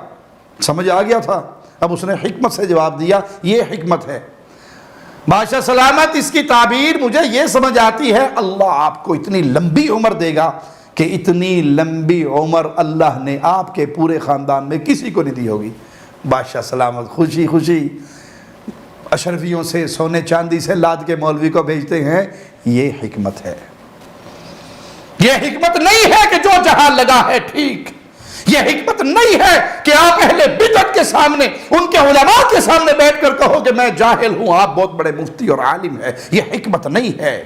سمجھ آ گیا تھا. اب اس نے حکمت سے جواب دیا، یہ حکمت ہے. بادشاہ سلامت، اس کی تعبیر مجھے یہ سمجھ آتی ہے، اللہ آپ کو اتنی لمبی عمر دے گا کہ اتنی لمبی عمر اللہ نے آپ کے پورے خاندان میں کسی کو نہیں دی ہوگی. بادشاہ سلامت خوشی خوشی اشرفیوں سے، سونے چاندی سے لاد کے مولوی کو بھیجتے ہیں. یہ حکمت ہے. یہ حکمت نہیں ہے کہ جو جہاں لگا ہے ٹھیک. یہ حکمت نہیں ہے کہ آپ اہل بدعت کے سامنے، ان کے علماء کے سامنے بیٹھ کر کہو کہ میں جاہل ہوں، آپ بہت بڑے مفتی اور عالم ہیں. یہ حکمت نہیں ہے.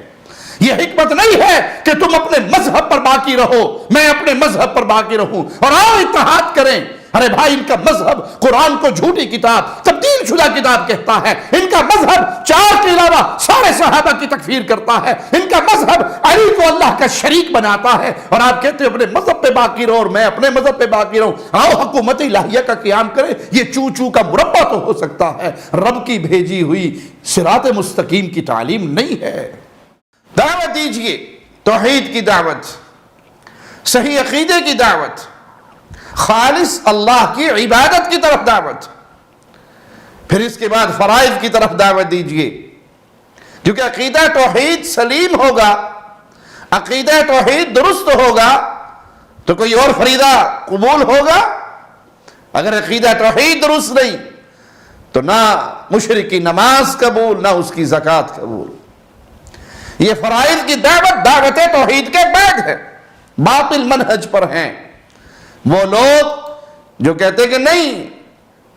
یہ حکمت نہیں ہے کہ تم اپنے مذہب پر باقی رہو، میں اپنے مذہب پر باقی رہوں اور آؤ اتحاد کریں. ارے بھائی، ان کا مذہب قرآن کو جھوٹی کتاب، تبدیل شدہ کتاب کہتا ہے. ان کا مذہب 4 کے علاوہ سارے صحابہ کی تکفیر کرتا ہے. ان کا مذہب علی کو اللہ کا شریک بناتا ہے، اور آپ کہتے ہیں اپنے مذہب پہ باقی رہو اور میں اپنے مذہب پہ باقی رہوں. آؤ حکومت الہیہ کا قیام کریں. یہ چو چو کا مربع تو ہو سکتا ہے، رب کی بھیجی ہوئی صراط مستقیم کی تعلیم نہیں ہے. دعوت دیجئے، توحید کی دعوت، صحیح عقیدے کی دعوت، خالص اللہ کی عبادت کی طرف دعوت. پھر اس کے بعد فرائض کی طرف دعوت دیجئے. کیونکہ عقیدہ توحید سلیم ہوگا، عقیدہ توحید درست ہوگا تو کوئی اور فریضہ قبول ہوگا. اگر عقیدہ توحید درست نہیں تو نہ مشرک کی نماز قبول، نہ اس کی زکوٰۃ قبول. یہ فرائض کی دعوت دعوت توحید کے بعد ہے. باطل منہج پر ہیں وہ لوگ جو کہتے کہ نہیں،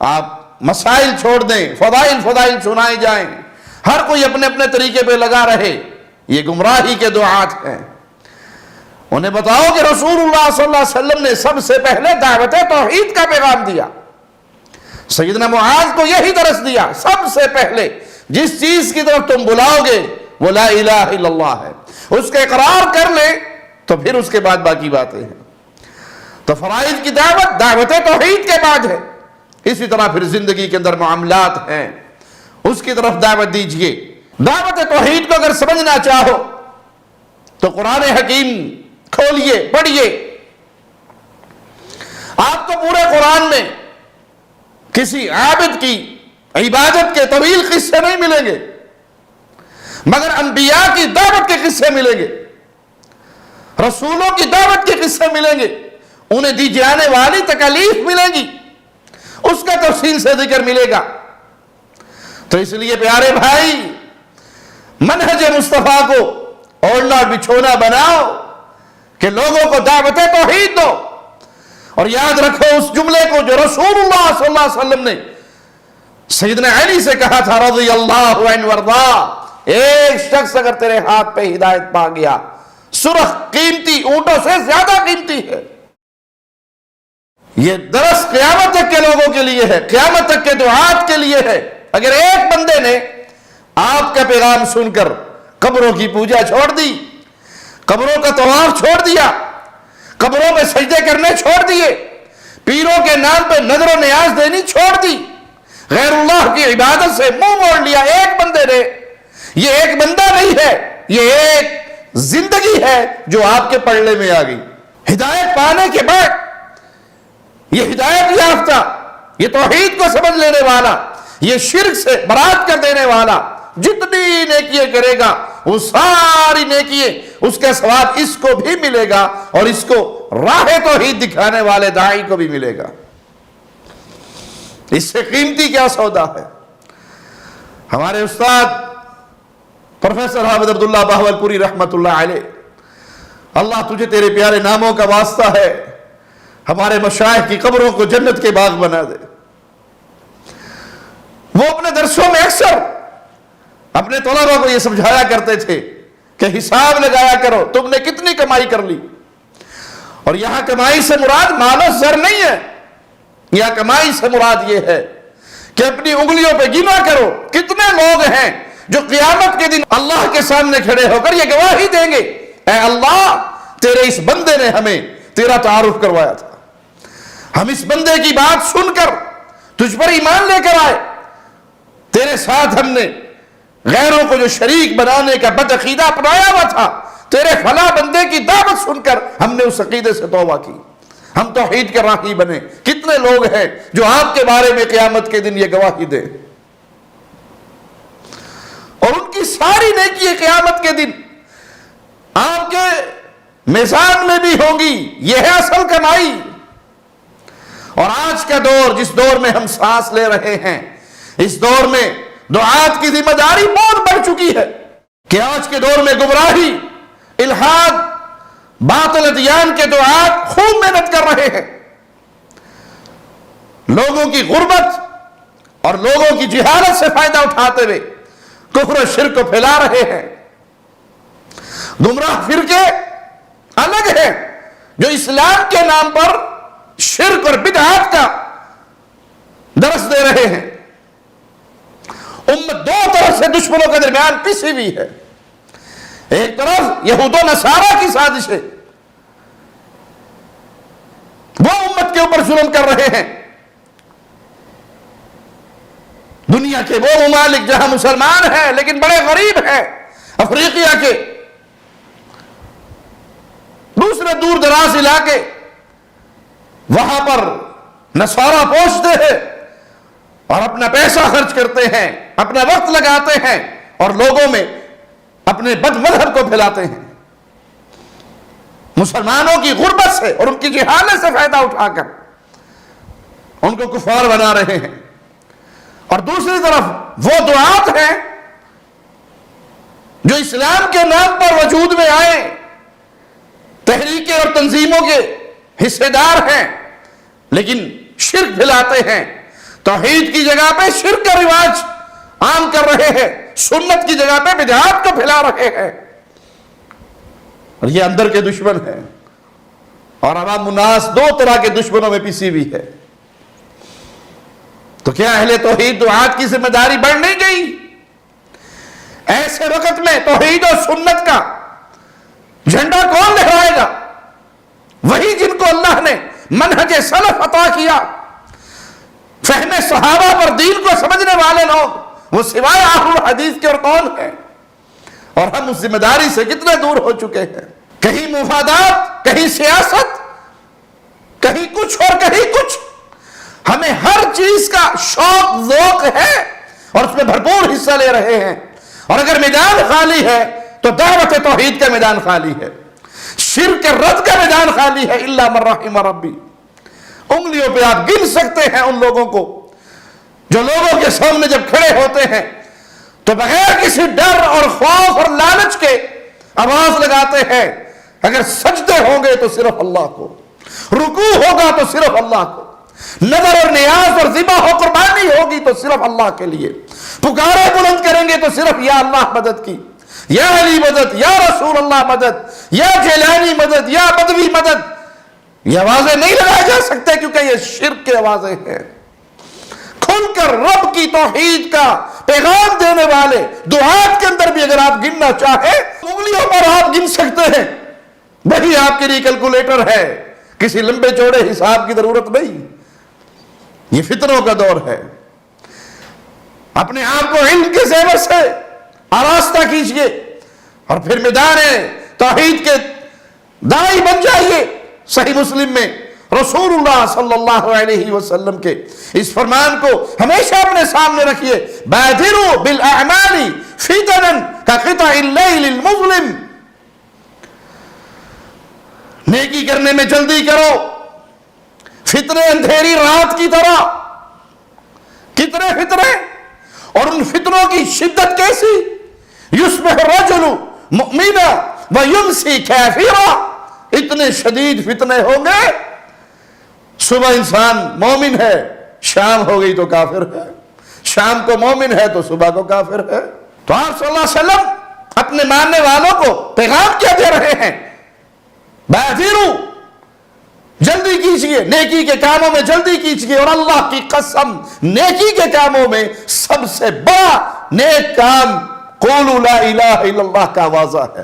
آپ مسائل چھوڑ دیں، فضائل سنائے جائیں، ہر کوئی اپنے اپنے طریقے پہ لگا رہے. یہ گمراہی کے دعات ہیں. انہیں بتاؤ کہ رسول اللہ صلی اللہ علیہ وسلم نے سب سے پہلے دعوت توحید کا پیغام دیا. سیدنا معاذ کو یہی درس دیا، سب سے پہلے جس چیز کی طرف تم بلاؤ گے وہ لا الہ الا اللہ ہے. اس کا اقرار کر لے تو پھر اس کے بعد باقی باتیں ہیں. تو فرائض کی دعوت دعوت توحید کے بعد ہے. اسی طرح پھر زندگی کے اندر معاملات ہیں، اس کی طرف دعوت دیجئے. دعوت توحید کو اگر سمجھنا چاہو تو قرآن حکیم کھولیے، پڑھیے. آپ کو پورے قرآن میں کسی عابد کی عبادت کے طویل قصے نہیں ملیں گے، مگر انبیاء کی دعوت کے قصے ملیں گے، رسولوں کی دعوت کے قصے ملیں گے، انہیں دی جانے والی تکالیف ملیں گی، اس کا تفصیل سے ذکر ملے گا. تو اس لیے پیارے بھائی، منہج مصطفیٰ کو اوڑھنا بچھونا بناؤ کہ لوگوں کو دعوت توحید دو. اور یاد رکھو اس جملے کو جو رسول اللہ صلی اللہ علیہ وسلم نے سیدنا علی سے کہا تھا رضی اللہ عنہ وارضا، ایک شخص اگر تیرے ہاتھ پہ ہدایت پا گیا، سرخ قیمتی اونٹوں سے زیادہ قیمتی ہے. یہ درس قیامت تک کے لوگوں کے لیے ہے، قیامت تک کے دعات کے لیے ہے. اگر ایک بندے نے آپ کا پیغام سن کر قبروں کی پوجا چھوڑ دی، قبروں کا طواف چھوڑ دیا، قبروں میں سجدے کرنے چھوڑ دیے، پیروں کے نام پہ نظر و نیاز دینی چھوڑ دی، غیر اللہ کی عبادت سے منہ موڑ لیا ایک بندے نے، یہ ایک بندہ نہیں ہے، یہ ایک زندگی ہے جو آپ کے پلڑے میں آ گئی۔ ہدایت پانے کے بعد یہ ہدایت یافتہ، یہ توحید کو سمجھ لینے والا، یہ شرک سے برات کر دینے والا جتنی نیکیاں کرے گا وہ ساری نیکیاں اس کا ثواب اس کو بھی ملے گا اور اس کو راہ توحید دکھانے والے داعی کو بھی ملے گا۔ اس سے قیمتی کیا سودا ہے؟ ہمارے استاد پروفیسر حامد عبداللہ بہاولپوری رحمت اللہ علیہ، اللہ تجھے تیرے پیارے ناموں کا واسطہ ہے، ہمارے مشائخ کی قبروں کو جنت کے باغ بنا دے۔ وہ اپنے درسوں میں اکثر اپنے طلباء کو یہ سمجھایا کرتے تھے کہ حساب لگایا کرو تم نے کتنی کمائی کر لی، اور یہاں کمائی سے مراد مال و زر نہیں ہے، یہاں کمائی سے مراد یہ ہے کہ اپنی انگلیوں پہ گنا کرو کتنے لوگ ہیں جو قیامت کے دن اللہ کے سامنے کھڑے ہو کر یہ گواہی دیں گے، اے اللہ تیرے اس بندے نے ہمیں تیرا تعارف کروایا تھا، ہم اس بندے کی بات سن کر تجھ پر ایمان لے کر آئے، تیرے ساتھ ہم نے غیروں کو جو شریک بنانے کا بدعقیدہ اپنایا ہوا تھا، تیرے فلاں بندے کی دعوت سن کر ہم نے اس عقیدے سے توبہ کی، ہم توحید کے راہی بنے۔ کتنے لوگ ہیں جو آپ کے بارے میں قیامت کے دن یہ گواہی دیں، اور ان کی ساری نیکی قیامت کے دن آپ کے میزان میں بھی ہوں گی۔ یہ ہے اصل کمائی۔ اور آج کا دور، جس دور میں ہم سانس لے رہے ہیں، اس دور میں دعات کی ذمہ داری بہت بڑھ چکی ہے کہ آج کے دور میں گمراہی، الحاد، باطل ادیان کے دعات خوب محنت کر رہے ہیں، لوگوں کی غربت اور لوگوں کی جہالت سے فائدہ اٹھاتے ہوئے کفر و شرک کو پھیلا رہے ہیں۔ گمراہ فرقے الگ ہیں جو اسلام کے نام پر شرک اور بدعات کا درس دے رہے ہیں۔ امت دو طرف سے دشمنوں کے درمیان پسی ہوئی ہے، ایک طرف یہود و نصارہ کی سازش ہے، وہ امت کے اوپر ظلم کر رہے ہیں۔ دنیا کے وہ ممالک جہاں مسلمان ہیں لیکن بڑے غریب ہیں، افریقیا کے دوسرے دور دراز علاقے، وہاں پر نصارہ پہنچتے ہیں اور اپنا پیسہ خرچ کرتے ہیں، اپنا وقت لگاتے ہیں اور لوگوں میں اپنے بد مذہب کو پھیلاتے ہیں، مسلمانوں کی غربت سے اور ان کی جہالت سے فائدہ اٹھا کر ان کو کفار بنا رہے ہیں۔ اور دوسری طرف وہ دعات ہیں جو اسلام کے نام پر وجود میں آئے، تحریکیں اور تنظیموں کے حصے دار ہیں لیکن شرک پھیلاتے ہیں، توحید کی جگہ پہ شرک کا رواج عام کر رہے ہیں، سنت کی جگہ پہ بدعات کو پھیلا رہے ہیں، اور یہ اندر کے دشمن ہیں۔ اور عوام الناس دو طرح کے دشمنوں میں پسی ہوئی ہے۔ تو کیا اہل توحید دعات کی ذمہ داری بڑھ نہیں گئی؟ ایسے وقت میں توحید و سنت کا جھنڈا کون لہرائے گا؟ وہی جن کو اللہ نے منہج سلف عطا کیا، فہم صحابہ پر دین کو سمجھنے والے لوگ، وہ سوائے اہل الحدیث کے اور کون ہیں؟ اور ہم اس ذمہ داری سے کتنے دور ہو چکے ہیں؟ کہیں مفادات، کہیں سیاست، کہیں کچھ اور کہیں کچھ۔ ہمیں ہر چیز کا شوق ذوق ہے اور اس میں بھرپور حصہ لے رہے ہیں، اور اگر میدان خالی ہے تو دعوت توحید کا میدان خالی ہے، شرک رد کا میدان خالی ہے، الا من رحم ربی۔ انگلیوں پہ آپ گن سکتے ہیں ان لوگوں کو جو لوگوں کے سامنے جب کھڑے ہوتے ہیں تو بغیر کسی ڈر اور خوف اور لالچ کے آواز لگاتے ہیں، اگر سجدے ہوں گے تو صرف اللہ کو، رکوع ہوگا تو صرف اللہ کو، نظر اور نیاز اور ذبح و قربانی ہوگی تو صرف اللہ کے لیے، پکارے بلند کریں گے تو صرف یا اللہ مدد کی، یا علی مدد، یا رسول اللہ مدد، یا جیلانی مدد، یا بدوی مدد۔ یہ آوازیں نہیں لگائی جا سکتے کیونکہ یہ شرک کی آوازیں ہیں۔ کھل کر رب کی توحید کا پیغام دینے والے دعات کے اندر بھی اگر آپ گننا چاہیں، انگلیوں پر آپ گن سکتے ہیں، وہی آپ کے لیے کیلکولیٹر ہے، کسی لمبے چوڑے حساب کی ضرورت نہیں۔ یہ فتنوں کا دور ہے، اپنے آپ کو علم کے زیور سے آراستہ کیجئے اور پھر میدان توحید کے داعی بن جائیے۔ صحیح مسلم میں رسول اللہ صلی اللہ علیہ وسلم کے اس فرمان کو ہمیشہ اپنے سامنے رکھیے، بادروا بالاعمال فتنا کقطع اللیل المظلم، نیکی کرنے میں جلدی کرو، فتنے اندھیری رات کی طرح۔ کتنے فتنے، اور ان فتنوں کی شدت کیسی؟ یصبح الرجل مؤمنا ویمسی کافرا، اتنے شدید فتنے ہوں گے، صبح انسان مومن ہے، شام ہو گئی تو کافر ہے، شام کو مومن ہے تو صبح کو کافر ہے۔ تو آپ صلی اللہ علیہ وسلم اپنے ماننے والوں کو پیغام کیا دے رہے ہیں؟ بادروا، جلدی کیجئے، نیکی کے کاموں میں جلدی کیجئے، اور اللہ کی قسم نیکی کے کاموں میں سب سے بڑا نیک کام قولوا لا الہ الا اللہ کا واضح ہے۔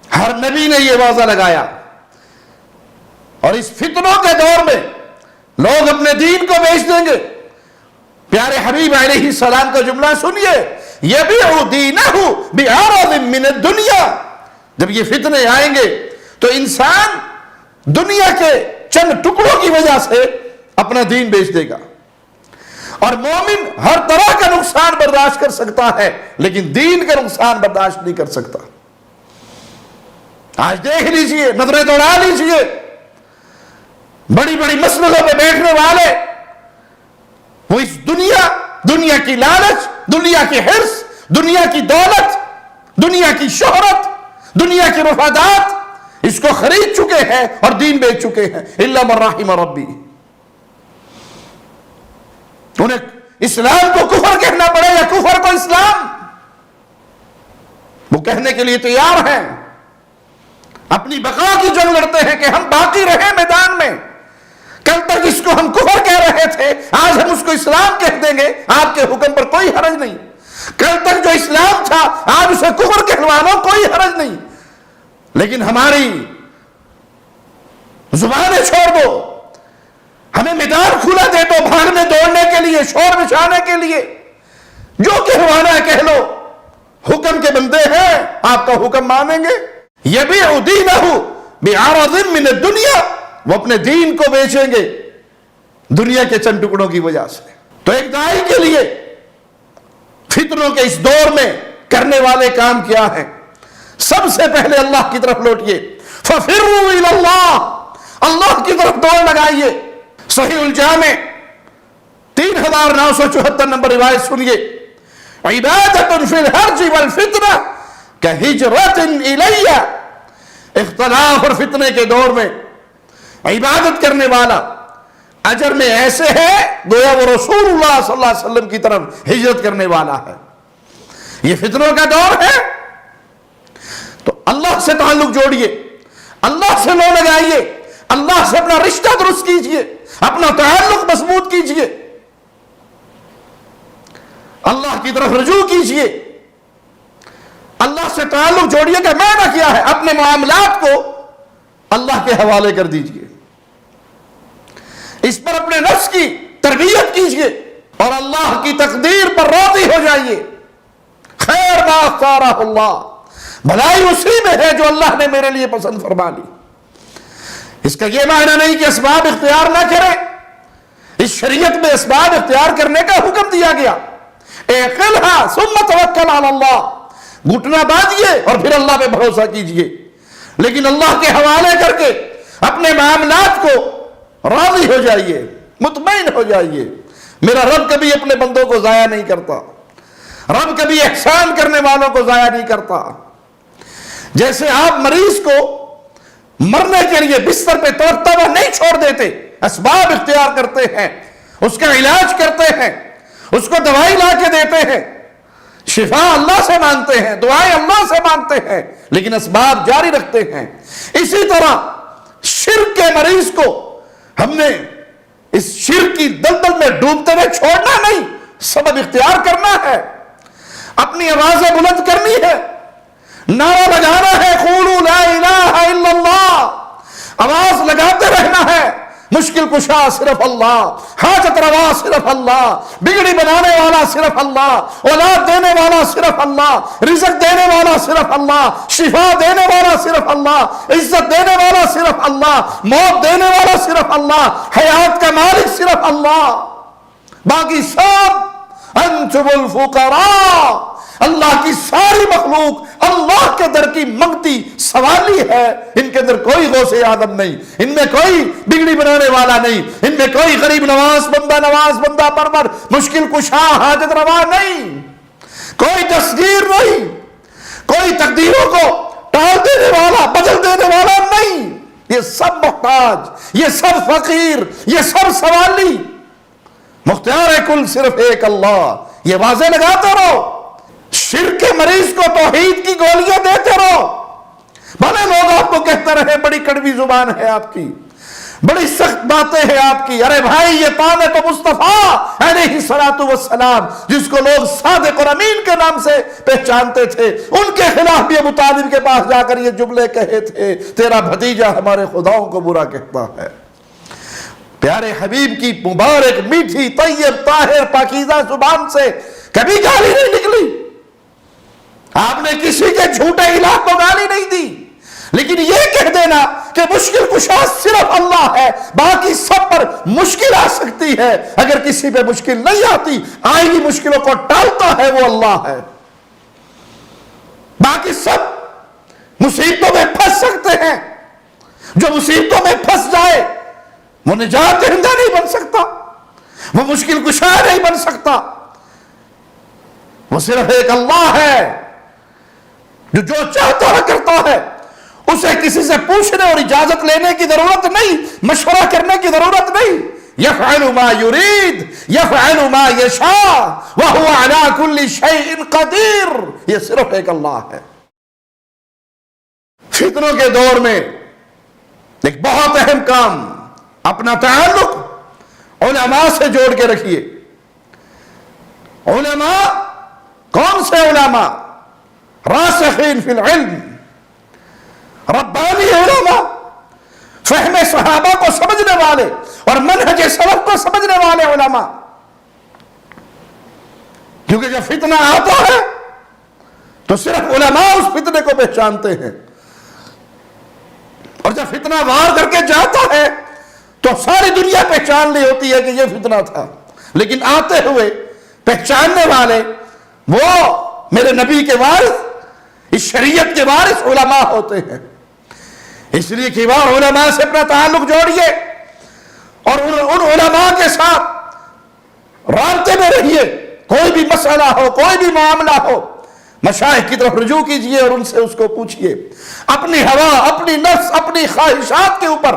ہر نبی نے یہ واضح لگایا، اور اس فتنوں کے دور میں لوگ اپنے دین کو بیچ دیں گے۔ پیارے حبیب علیہ السلام کا جملہ سنیے، یبیع دینہ بعرض من الدنیا، جب یہ فتنے آئیں گے تو انسان دنیا کے چند ٹکڑوں کی وجہ سے اپنا دین بیچ دے گا، اور مومن ہر طرح کا نقصان برداشت کر سکتا ہے لیکن دین کا نقصان برداشت نہیں کر سکتا۔ آج دیکھ لیجئے، نظریں دوڑا لیجئے، بڑی بڑی مسجدوں پہ بیٹھنے والے، وہ اس دنیا کی لالچ، دنیا کی حرص، دنیا کی دولت، دنیا کی شہرت، دنیا کی مفادات، اس کو خرید چکے ہیں اور دین بیچ چکے ہیں، الا من رحم ربی۔ انہیں اسلام کو کفر کہنا پڑے یا کفر کو اسلام، وہ کہنے کے لیے تیار ہیں، اپنی بقا کی جنگ لڑتے ہیں کہ ہم باقی رہیں میدان میں۔ کل تک اس کو ہم کفر کہہ رہے تھے، آج ہم اس کو اسلام کہہ دیں گے، آپ کے حکم پر کوئی حرج نہیں۔ کل تک جو اسلام تھا آج اسے کفر کہلوا لو، کوئی حرج نہیں، لیکن ہماری زبانیں چھوڑ دو، ہمیں میدان کھلا دے دو بھاگنے دوڑنے کے لیے، شور مچانے کے لیے، جو کہوانا ہے کہہ لو، حکم کے بندے ہیں، آپ کا حکم مانیں گے۔ یبیع دینہ بعرض من الدنیا، وہ اپنے دین کو بیچیں گے دنیا کے چند ٹکڑوں کی وجہ سے۔ تو ایک داعی کے لیے فتنوں کے اس دور میں کرنے والے کام کیا ہیں؟ سب سے پہلے اللہ کی طرف لوٹئے، فَفِرُّوا إِلَى اللَّهِ، اللہ کی طرف دوڑ لگائیے۔ صحیح الجامع 3974 نمبر روایت سنیے، عبادۃ فی الحرج والفتنہ کہجرۃ الی، اختلاف اور فتنے کے دور میں عبادت کرنے والا اجر میں ایسے ہے گویا وہ رسول اللہ صلی اللہ علیہ وسلم کی طرف ہجرت کرنے والا ہے۔ یہ فتنوں کا دور ہے، تو اللہ سے تعلق جوڑیے، اللہ سے لو لگائیے، اللہ سے اپنا رشتہ درست کیجئے، اپنا تعلق مضبوط کیجئے، اللہ کی طرف رجوع کیجئے، اللہ سے تعلق جوڑیے کا معنی کیا ہے؟ اپنے معاملات کو اللہ کے حوالے کر دیجئے، اس پر اپنے نفس کی تربیت کیجئے، اور اللہ کی تقدیر پر راضی ہو جائیے۔ خیر ما اختارہ اللہ، بھلائی اسی میں ہے جو اللہ نے میرے لیے پسند فرما لی۔ اس کا یہ معنی نہیں کہ اسباب اختیار نہ کرے، اس شریعت میں اسباب اختیار کرنے کا حکم دیا گیا، اعقلھا ثم توکل علی اللہ، گھٹنا باندھیے اور پھر اللہ پہ بھروسہ کیجئے، لیکن اللہ کے حوالے کر کے اپنے معاملات کو راضی ہو جائیے، مطمئن ہو جائیے۔ میرا رب کبھی اپنے بندوں کو ضائع نہیں کرتا، رب کبھی احسان کرنے والوں کو ضائع نہیں کرتا۔ جیسے آپ مریض کو مرنے کے لیے بستر پہ تڑپتا ہوا نہیں چھوڑ دیتے، اسباب اختیار کرتے ہیں، اس کا علاج کرتے ہیں، اس کو دوائی لا کے دیتے ہیں، شفا اللہ سے مانگتے ہیں، دعائیں اللہ سے مانگتے ہیں، لیکن اسباب جاری رکھتے ہیں، اسی طرح شرک کے مریض کو ہم نے اس شرک کی دلدل میں ڈوبتے ہوئے چھوڑنا نہیں، سبب اختیار کرنا ہے، اپنی آوازیں بلند کرنی ہے، نعرہ لگانا ہے، قولوا لا الہ الا اللہ، آواز لگاتے رہنا ہے، مشکل کشا صرف اللہ، حاجت روا صرف اللہ، بگڑی بنانے والا صرف اللہ، اولاد دینے والا صرف اللہ، رزق دینے والا صرف اللہ، شفا دینے والا صرف اللہ، عزت دینے والا صرف اللہ، موت دینے والا صرف اللہ، حیات کا مالک صرف اللہ، باقی سب انتم الفقراء۔ اللہ کی ساری مخلوق اللہ کے در کی منگتی سوالی ہے، ان کے اندر کوئی غوث آدم نہیں، ان میں کوئی بگڑی بنانے والا نہیں، ان میں کوئی غریب نواز بندہ پرور مشکل کشا حاجت روا نہیں، کوئی دستگیر نہیں، کوئی تقدیروں کو ٹال دینے والا بدل دینے والا نہیں، یہ سب محتاج، یہ سب فقیر، یہ سب سوالی، مختار کل صرف ایک اللہ۔ یہ واضح لگاتے رہو، شرک کے مریض کو توحید کی گولیاں دیتے رہو، بھلے لوگ آپ کو کہتے رہے بڑی کڑوی زبان ہے آپ کی، بڑی سخت باتیں ہیں آپ کی، ارے بھائی یہ طعنت مصطفیٰ علیہ الصلوۃ والسلام جس کو لوگ صادق اور امین کے نام سے پہچانتے تھے، ان کے خلاف بھی ابو طالب کے پاس جا کر یہ جملے کہے تھے، تیرا بھتیجا ہمارے خداؤں کو برا کہتا ہے۔ پیارے حبیب کی مبارک میٹھی طیب طاہر پاکیزہ زبان سے کبھی گالی نہیں نکلی، آپ نے کسی کے جھوٹے الہ کو گالی نہیں دی، لیکن یہ کہہ دینا کہ مشکل کشا صرف اللہ ہے، باقی سب پر مشکل آ سکتی ہے، اگر کسی پہ مشکل نہیں آتی، آئی ہوئی مشکلوں کو ٹالتا ہے وہ اللہ ہے، باقی سب مصیبتوں میں پھنس سکتے ہیں، جو مصیبتوں میں پھنس جائے وہ نجات دہندہ نہیں بن سکتا، وہ مشکل کشا نہیں بن سکتا، وہ صرف ایک اللہ ہے جو چاہتا ہے کرتا ہے، اسے کسی سے پوچھنے اور اجازت لینے کی ضرورت نہیں، مشورہ کرنے کی ضرورت نہیں، یفعل ما یرید یفعل ما یشاء وہو علی کل شیء قدیر، یہ صرف ایک اللہ ہے۔ فتنوں کے دور میں ایک بہت اہم کام، اپنا تعلق علماء سے جوڑ کے رکھیے۔ علماء کون سے علماء؟ راسخین فی العلم، ربانی علماء، فہم صحابہ کو سمجھنے والے اور منہج سلف کو سمجھنے والے علماء، کیونکہ جب فتنہ آتا ہے تو صرف علماء اس فتنے کو پہچانتے ہیں، اور جب فتنہ وار کر کے جاتا ہے تو ساری دنیا پہچان لی ہوتی ہے کہ یہ فتنہ تھا، لیکن آتے ہوئے پہچاننے والے وہ میرے نبی کے وارث، اس شریعت کے وارث علماء ہوتے ہیں۔ اس لیے کہ وہ علماء سے اپنا تعلق جوڑیے اور ان علماء کے ساتھ رابطے میں رہیے، کوئی بھی مسئلہ ہو، کوئی بھی معاملہ ہو، مشائخ کی طرف رجوع کیجئے اور ان سے اس کو پوچھئے، اپنی ہوا، اپنی نفس، اپنی خواہشات کے اوپر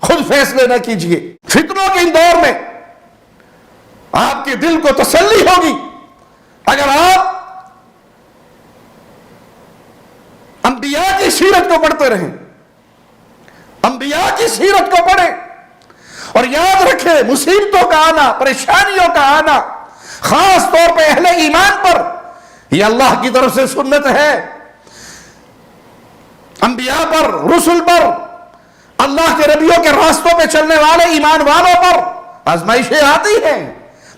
خود فیصلے نہ کیجئے۔ فتنوں کے ان دور میں آپ کے دل کو تسلی ہوگی اگر آپ انبیاء کی سیرت کو پڑھتے رہیں، انبیاء کی سیرت کو پڑھیں، اور یاد رکھیں مصیبتوں کا آنا، پریشانیوں کا آنا، خاص طور پہ اہل ایمان پر، یہ اللہ کی طرف سے سنت ہے۔ انبیاء پر، رسل پر، اللہ کے نبیوں کے راستوں پہ چلنے والے ایمان والوں پر آزمائشیں آتی ہیں۔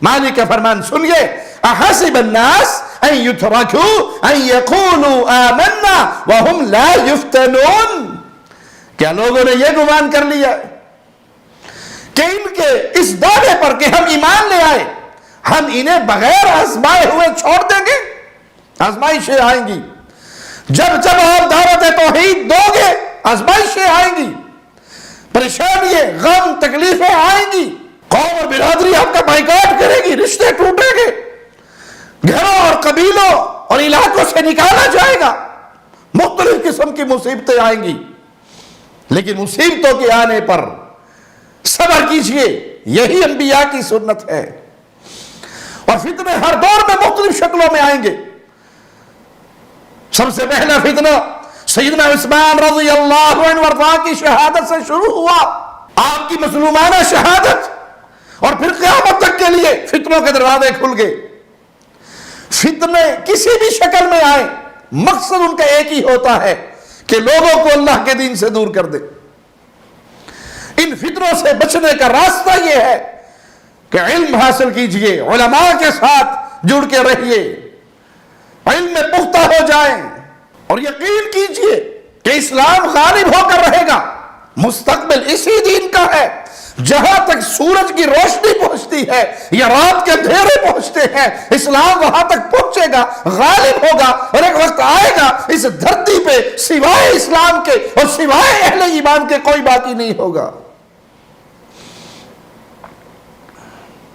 مالک کا فرمان سنیے، احسب الناس ان یترکوا ان یقولوا آمنا وهم لا یفتنون، کیا لوگوں نے یہ گمان کر لیا کہ ان کے اس دعوے پر کہ ہم ایمان لے آئے، ہم انہیں بغیر آزمائے ہوئے چھوڑ دیں گے؟ آزمائشیں آئیں گی، جب جب آپ دعوت توحید دو گے آزمائشیں آئیں گی، پریشانیاں، غم، تکلیفیں آئیں گی، قوم اور برادری آپ کا بائیکاٹ کرے گی، رشتے ٹوٹیں گے، گھروں اور قبیلوں اور علاقوں سے نکالا جائے گا، مختلف قسم کی مصیبتیں آئیں گی، لیکن مصیبتوں کے آنے پر صبر کیجئے، یہی انبیاء کی سنت ہے۔ اور فتنے ہر دور میں مختلف شکلوں میں آئیں گے۔ سب سے پہلا فتنہ سیدنا عثمان رضی اللہ عنہ وارضاہ کی شہادت سے شروع ہوا، آپ کی مظلومانہ شہادت، اور پھر قیامت تک کے لیے فتنوں کے دروازے کھل گئے۔ فتنے کسی بھی شکل میں آئیں، مقصد ان کا ایک ہی ہوتا ہے کہ لوگوں کو اللہ کے دین سے دور کر دے۔ ان ان فتنوں سے بچنے کا راستہ یہ ہے کہ علم حاصل کیجئے، علماء کے ساتھ جڑ کے رہیے، علم میں پختہ ہو جائیں اور یقین کیجئے کہ اسلام غالب ہو کر رہے گا۔ مستقبل اسی دین کا ہے۔ جہاں تک سورج کی روشنی پہنچتی ہے یا رات کے اندھیرے پہنچتے ہیں، اسلام وہاں تک پہنچے گا، غالب ہوگا، اور ایک وقت آئے گا اس دھرتی پہ سوائے اسلام کے اور سوائے اہل ایمان کے کوئی باقی نہیں ہوگا۔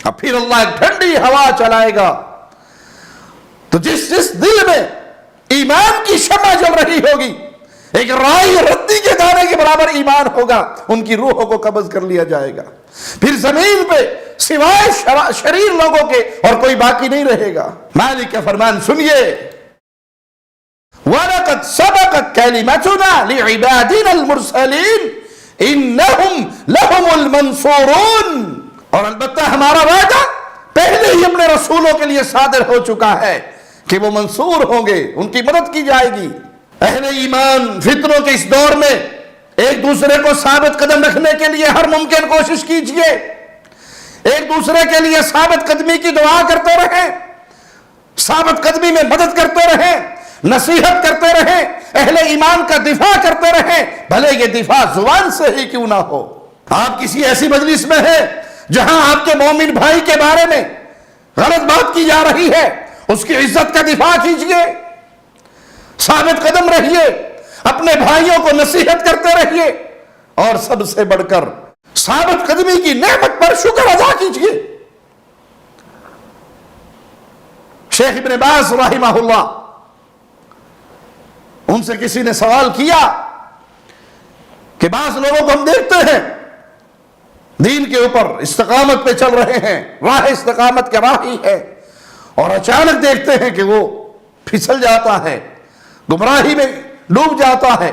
اب پھر اللہ ایک ٹھنڈی ہوا چلائے گا، تو جس دل میں ایمان کی شمع جل رہی ہوگی، ایک رائی رتی کے دانے کے برابر ایمان ہوگا، ان کی روحوں کو قبض کر لیا جائے گا۔ پھر زمین پہ سوائے شریر لوگوں کے اور کوئی باقی نہیں رہے گا۔ مالک کا فرمان سنیے، وَلَقَدْ سَبَقَتْ كَلِمَتُنَا لِعِبَادِنَا الْمُرْسَلِينَ إِنَّهُمْ لَهُمُ الْمَنْصُورُونَ، اور البتہ ہمارا وعدہ پہلے ہی اپنے رسولوں کے لیے صادر ہو چکا ہے کہ وہ منصور ہوں گے، ان کی مدد کی جائے گی۔ اہل ایمان فتنوں کے اس دور میں ایک دوسرے کو ثابت قدم رکھنے کے لیے ہر ممکن کوشش کیجئے، ایک دوسرے کے لیے ثابت قدمی کی دعا کرتے رہیں، ثابت قدمی میں مدد کرتے رہیں، نصیحت کرتے رہیں، اہل ایمان کا دفاع کرتے رہیں، بھلے یہ دفاع زبان سے ہی کیوں نہ ہو۔ آپ کسی ایسی مجلس میں ہیں جہاں آپ کے مومن بھائی کے بارے میں غلط بات کی جا رہی ہے، اس کی عزت کا دفاع کیجئے، ثابت قدم رہیے، اپنے بھائیوں کو نصیحت کرتے رہیے، اور سب سے بڑھ کر ثابت قدمی کی نعمت پر شکر ادا کیجئے۔ شیخ ابن باز رحمہ اللہ، ان سے کسی نے سوال کیا کہ بعض لوگوں کو ہم دیکھتے ہیں دین کے اوپر استقامت پہ چل رہے ہیں، راہ استقامت کے راہی ہے، اور اچانک دیکھتے ہیں کہ وہ پھسل جاتا ہے، گمراہی میں ڈوب جاتا ہے۔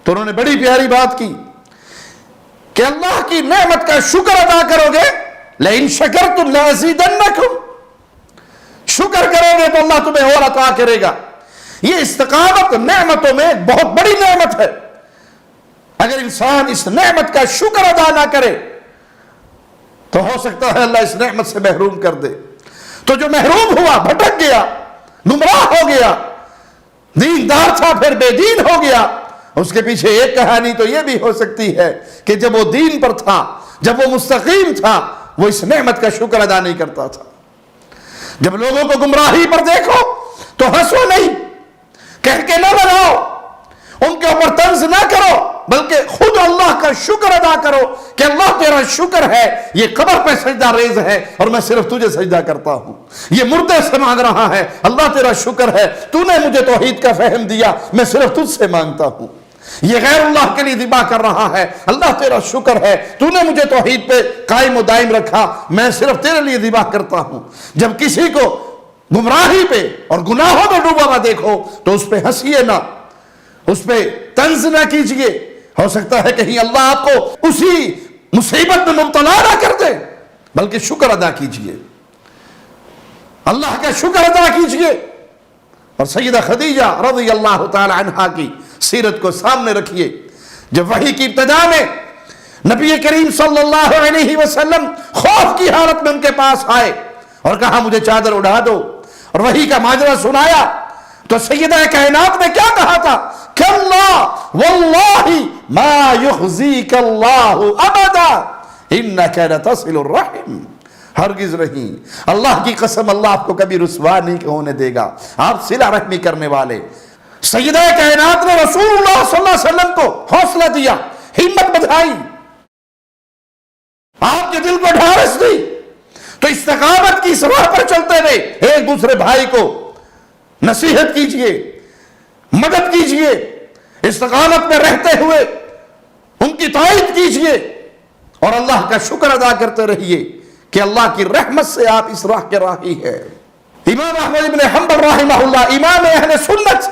تو انہوں نے بڑی پیاری بات کی کہ اللہ کی نعمت کا شکر ادا کرو گے، لئن شکرتم لازیدنکم، شکر کرو گے تو اللہ تمہیں اور عطا کرے گا۔ یہ استقامت نعمتوں میں ایک بہت بڑی نعمت ہے۔ اگر انسان اس نعمت کا شکر ادا نہ کرے تو ہو سکتا ہے اللہ اس نعمت سے محروم کر دے۔ تو جو محروم ہوا، بھٹک گیا، گمراہ ہو گیا، دیندار تھا پھر بے دین ہو گیا، اس کے پیچھے ایک کہانی تو یہ بھی ہو سکتی ہے کہ جب وہ دین پر تھا، جب وہ مستقیم تھا، وہ اس نعمت کا شکر ادا نہیں کرتا تھا۔ جب لوگوں کو گمراہی پر دیکھو تو ہنسو نہیں، کہہ کے نہ لگاؤ، ان کے اوپر طنز نہ کرو، بلکہ خود اللہ کا شکر ادا کرو کہ اللہ تیرا شکر ہے، یہ قبر پہ سجدہ ریز ہے اور میں صرف تجھے سجدہ کرتا ہوں، یہ مردے سے مانگ رہا ہے، اللہ تیرا شکر ہے، تو نے مجھے توحید کا فہم دیا، میں صرف تجھ سے مانگتا ہوں، یہ غیر اللہ کے لیے ذبح کر رہا ہے، اللہ تیرا شکر ہے، تو نے مجھے توحید پہ قائم و دائم رکھا، میں صرف تیرے لیے ذبح کرتا ہوں۔ جب کسی کو گمراہی پہ اور گناہوں میں ڈوبا ہوا دیکھو تو اس پہ ہنسیے نہ، اس پہ طنز نہ کیجئے، ہو سکتا ہے کہیں اللہ آپ کو اسی مصیبت میں مبتلا نہ کر دے، بلکہ شکر ادا کیجئے، اللہ کا شکر ادا کیجئے۔ اور سیدہ خدیجہ رضی اللہ تعالی عنہا کی سیرت کو سامنے رکھیے۔ جب وحی کی ابتدا میں نبی کریم صلی اللہ علیہ وسلم خوف کی حالت میں ان کے پاس آئے اور کہا مجھے چادر اڑا دو، اور وحی کا ماجرا سنایا، تو سیدہ کائنات نے کیا کہا تھا؟ کَلَّا وَاللَّهِ مَا يُخْزِيكَ اللَّهُ أَبَدًا إِنَّكَ لَتَصِلُ الرَّحِمِ، ہرگز نہیں، اللہ کی قسم اللہ آپ کو کبھی رسوا نہیں ہونے دے گا، آپ صلہ رحمی کرنے والے۔ سیدہ کائنات نے رسول اللہ صلی اللہ علیہ وسلم کو حوصلہ دیا، ہمت بڑھائی، آپ کے دل کو ڈھارس دی، تو استقامت کی اس راہ پر چلتے ہوئے ایک دوسرے بھائی کو نصیحت کیجئے، مدد کیجئے، استقامت میں رہتے ہوئے ان کی تائید کیجئے، اور اللہ کا شکر ادا کرتے رہیے کہ اللہ کی رحمت سے آپ اس راہ کے راہی ہے۔ امام احمد بن حنبل رحمہ اللہ، امام اہل سنت،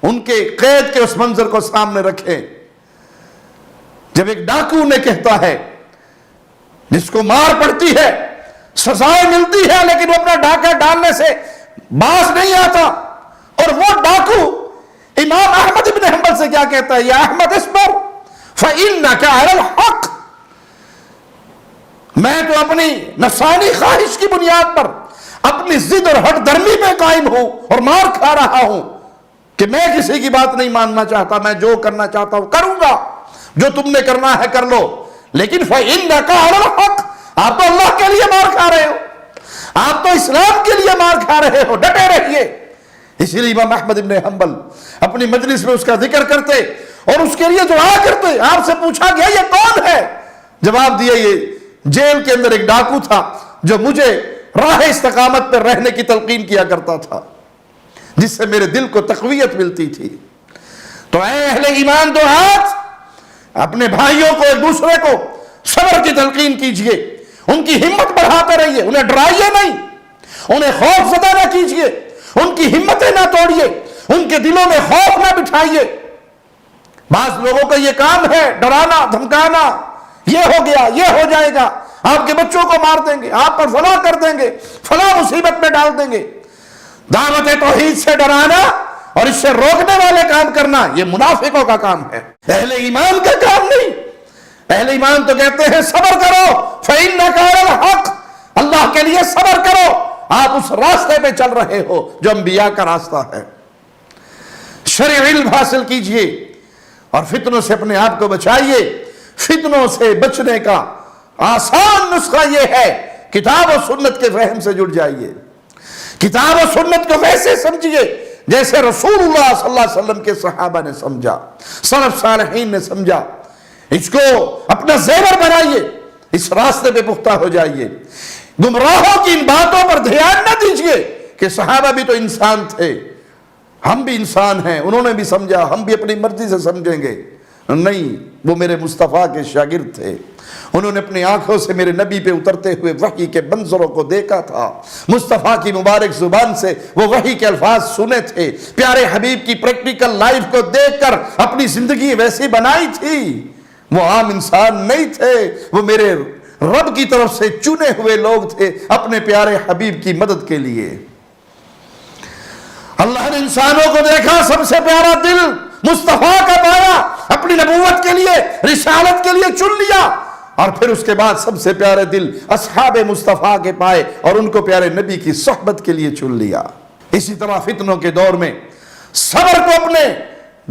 ان کے قید کے اس منظر کو سامنے رکھیں جب ایک ڈاکو نے کہتا ہے، جس کو مار پڑتی ہے، سزائیں ملتی ہے، لیکن وہ اپنا ڈاکہ ڈالنے سے باز نہیں آتا، اور وہ ڈاکو امام احمد بن حنبل سے کیا کہتا ہے؟ یا احمد اصبر فإنك على الحق، میں تو اپنی نفسانی خواہش کی بنیاد پر اپنی ضد اور ہٹ درمی پہ قائم ہوں اور مار کھا رہا ہوں کہ میں کسی کی بات نہیں ماننا چاہتا، میں جو کرنا چاہتا ہوں کروں گا، جو تم نے کرنا ہے کر لو، لیکن فإنك على الحق، آپ تو اللہ کے لیے مار کھا رہے ہو، آپ تو اسلام کے لیے مار کھا رہے ہو، ڈٹے رہیے۔ اسی لیے امام احمد بن حنبل اپنی مجلس میں اس کا ذکر کرتے اور اس کے لیے دعا کرتے۔ آپ سے پوچھا گیا یہ کون ہے؟ جواب دیا یہ جیل کے اندر ایک ڈاکو تھا جو مجھے راہ استقامت پر رہنے کی تلقین کیا کرتا تھا، جس سے میرے دل کو تقویت ملتی تھی۔ تو اے اہل ایمان دو ہاتھ، اپنے بھائیوں کو ایک دوسرے کو صبر کی تلقین کیجئے، ان کی ہمت بڑھاتے رہیے، انہیں ڈرائیے نہیں، انہیں خوف زدہ نہ کیجئے، ان کی ہمتیں نہ توڑیے، ان کے دلوں میں خوف نہ بٹھائیے۔ بعض لوگوں کا یہ کام ہے ڈرانا دھمکانا، یہ ہو گیا یہ ہو جائے گا، آپ کے بچوں کو مار دیں گے، آپ پر فلاں کر دیں گے، فلاں مصیبت میں ڈال دیں گے۔ دعوت توحید سے ڈرانا اور اس سے روکنے والے کام کرنا یہ منافقوں کا کام ہے، اہل ایمان کا کام نہیں۔ اہل ایمان تو کہتے ہیں صبر کرو فإنک علی الحق، اللہ کے لیے صبر کرو، آپ اس راستے پہ چل رہے ہو جو انبیاء کا راستہ ہے۔ شرعی علم حاصل کیجئے اور فتنوں سے اپنے آپ کو بچائیے۔ فتنوں سے بچنے کا آسان نسخہ یہ ہے کتاب و سنت کے فہم سے جڑ جائیے، کتاب و سنت کو ویسے سمجھیے جیسے رسول اللہ صلی اللہ علیہ وسلم کے صحابہ نے سمجھا، سلف صالحین نے سمجھا، اس کو اپنا زیور بنائیے، اس راستے پہ پختہ ہو جائیے۔ گمراہوں کی ان باتوں پر دھیان نہ دیجئے کہ صحابہ بھی تو انسان تھے، ہم بھی انسان ہیں، انہوں نے بھی سمجھا، ہم بھی اپنی مرضی سے سمجھیں گے۔ نہیں، وہ میرے مصطفیٰ کے شاگرد تھے، انہوں نے اپنی آنکھوں سے میرے نبی پہ اترتے ہوئے وحی کے منظروں کو دیکھا تھا، مصطفیٰ کی مبارک زبان سے وہ وحی کے الفاظ سنے تھے، پیارے حبیب کی پریکٹیکل لائف کو دیکھ کر اپنی زندگی ویسی بنائی تھی۔ وہ عام انسان نہیں تھے، وہ میرے رب کی طرف سے چنے ہوئے لوگ تھے اپنے پیارے حبیب کی مدد کے لیے۔ اللہ نے انسانوں کو دیکھا، سب سے پیارا دل مصطفیٰ کا پایا، اپنی نبوت کے لیے رسالت کے لیے چن لیا، اور پھر اس کے بعد سب سے پیارے دل اصحاب مصطفیٰ کے پائے اور ان کو پیارے نبی کی صحبت کے لیے چن لیا۔ اسی طرح فتنوں کے دور میں صبر کو اپنے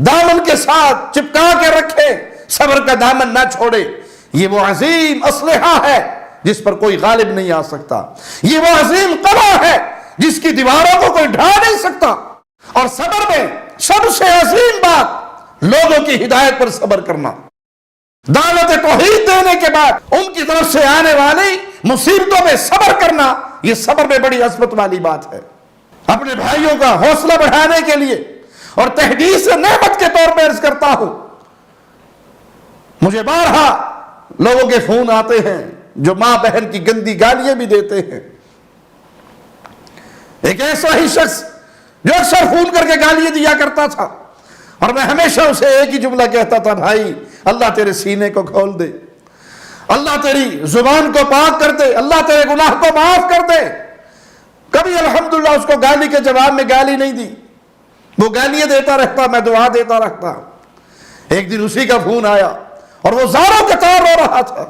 دامن کے ساتھ چپکا کے رکھے، صبر کا دامن نہ چھوڑے، یہ وہ عظیم اسلحہ ہے جس پر کوئی غالب نہیں آ سکتا، یہ وہ عظیم قلعہ ہے جس کی دیواروں کو کوئی ڈھا نہیں سکتا۔ اور صبر میں سب سے عظیم بات لوگوں کی ہدایت پر صبر کرنا، دعوت توحید دینے کے بعد ان کی طرف سے آنے والی مصیبتوں میں صبر کرنا، یہ صبر میں بڑی عظمت والی بات ہے۔ اپنے بھائیوں کا حوصلہ بڑھانے کے لیے اور تحدیث نعمت کے طور پر عرض کرتا ہوں، مجھے بارہا لوگوں کے فون آتے ہیں جو ماں بہن کی گندی گالیاں بھی دیتے ہیں۔ ایک ایسا ہی شخص جو اکثر فون کر کے گالیاں دیا کرتا تھا، اور میں ہمیشہ اسے ایک ہی جملہ کہتا تھا، بھائی اللہ تیرے سینے کو کھول دے، اللہ تیری زبان کو پاک کر دے، اللہ تیرے گناہ کو معاف کر دے۔ کبھی الحمدللہ اس کو گالی کے جواب میں گالی نہیں دی، وہ گالیاں دیتا رہتا، میں دعا دیتا رہتا۔ ایک دن اسی کا فون آیا اور وہ زاروں کے طور رو رہا تھا،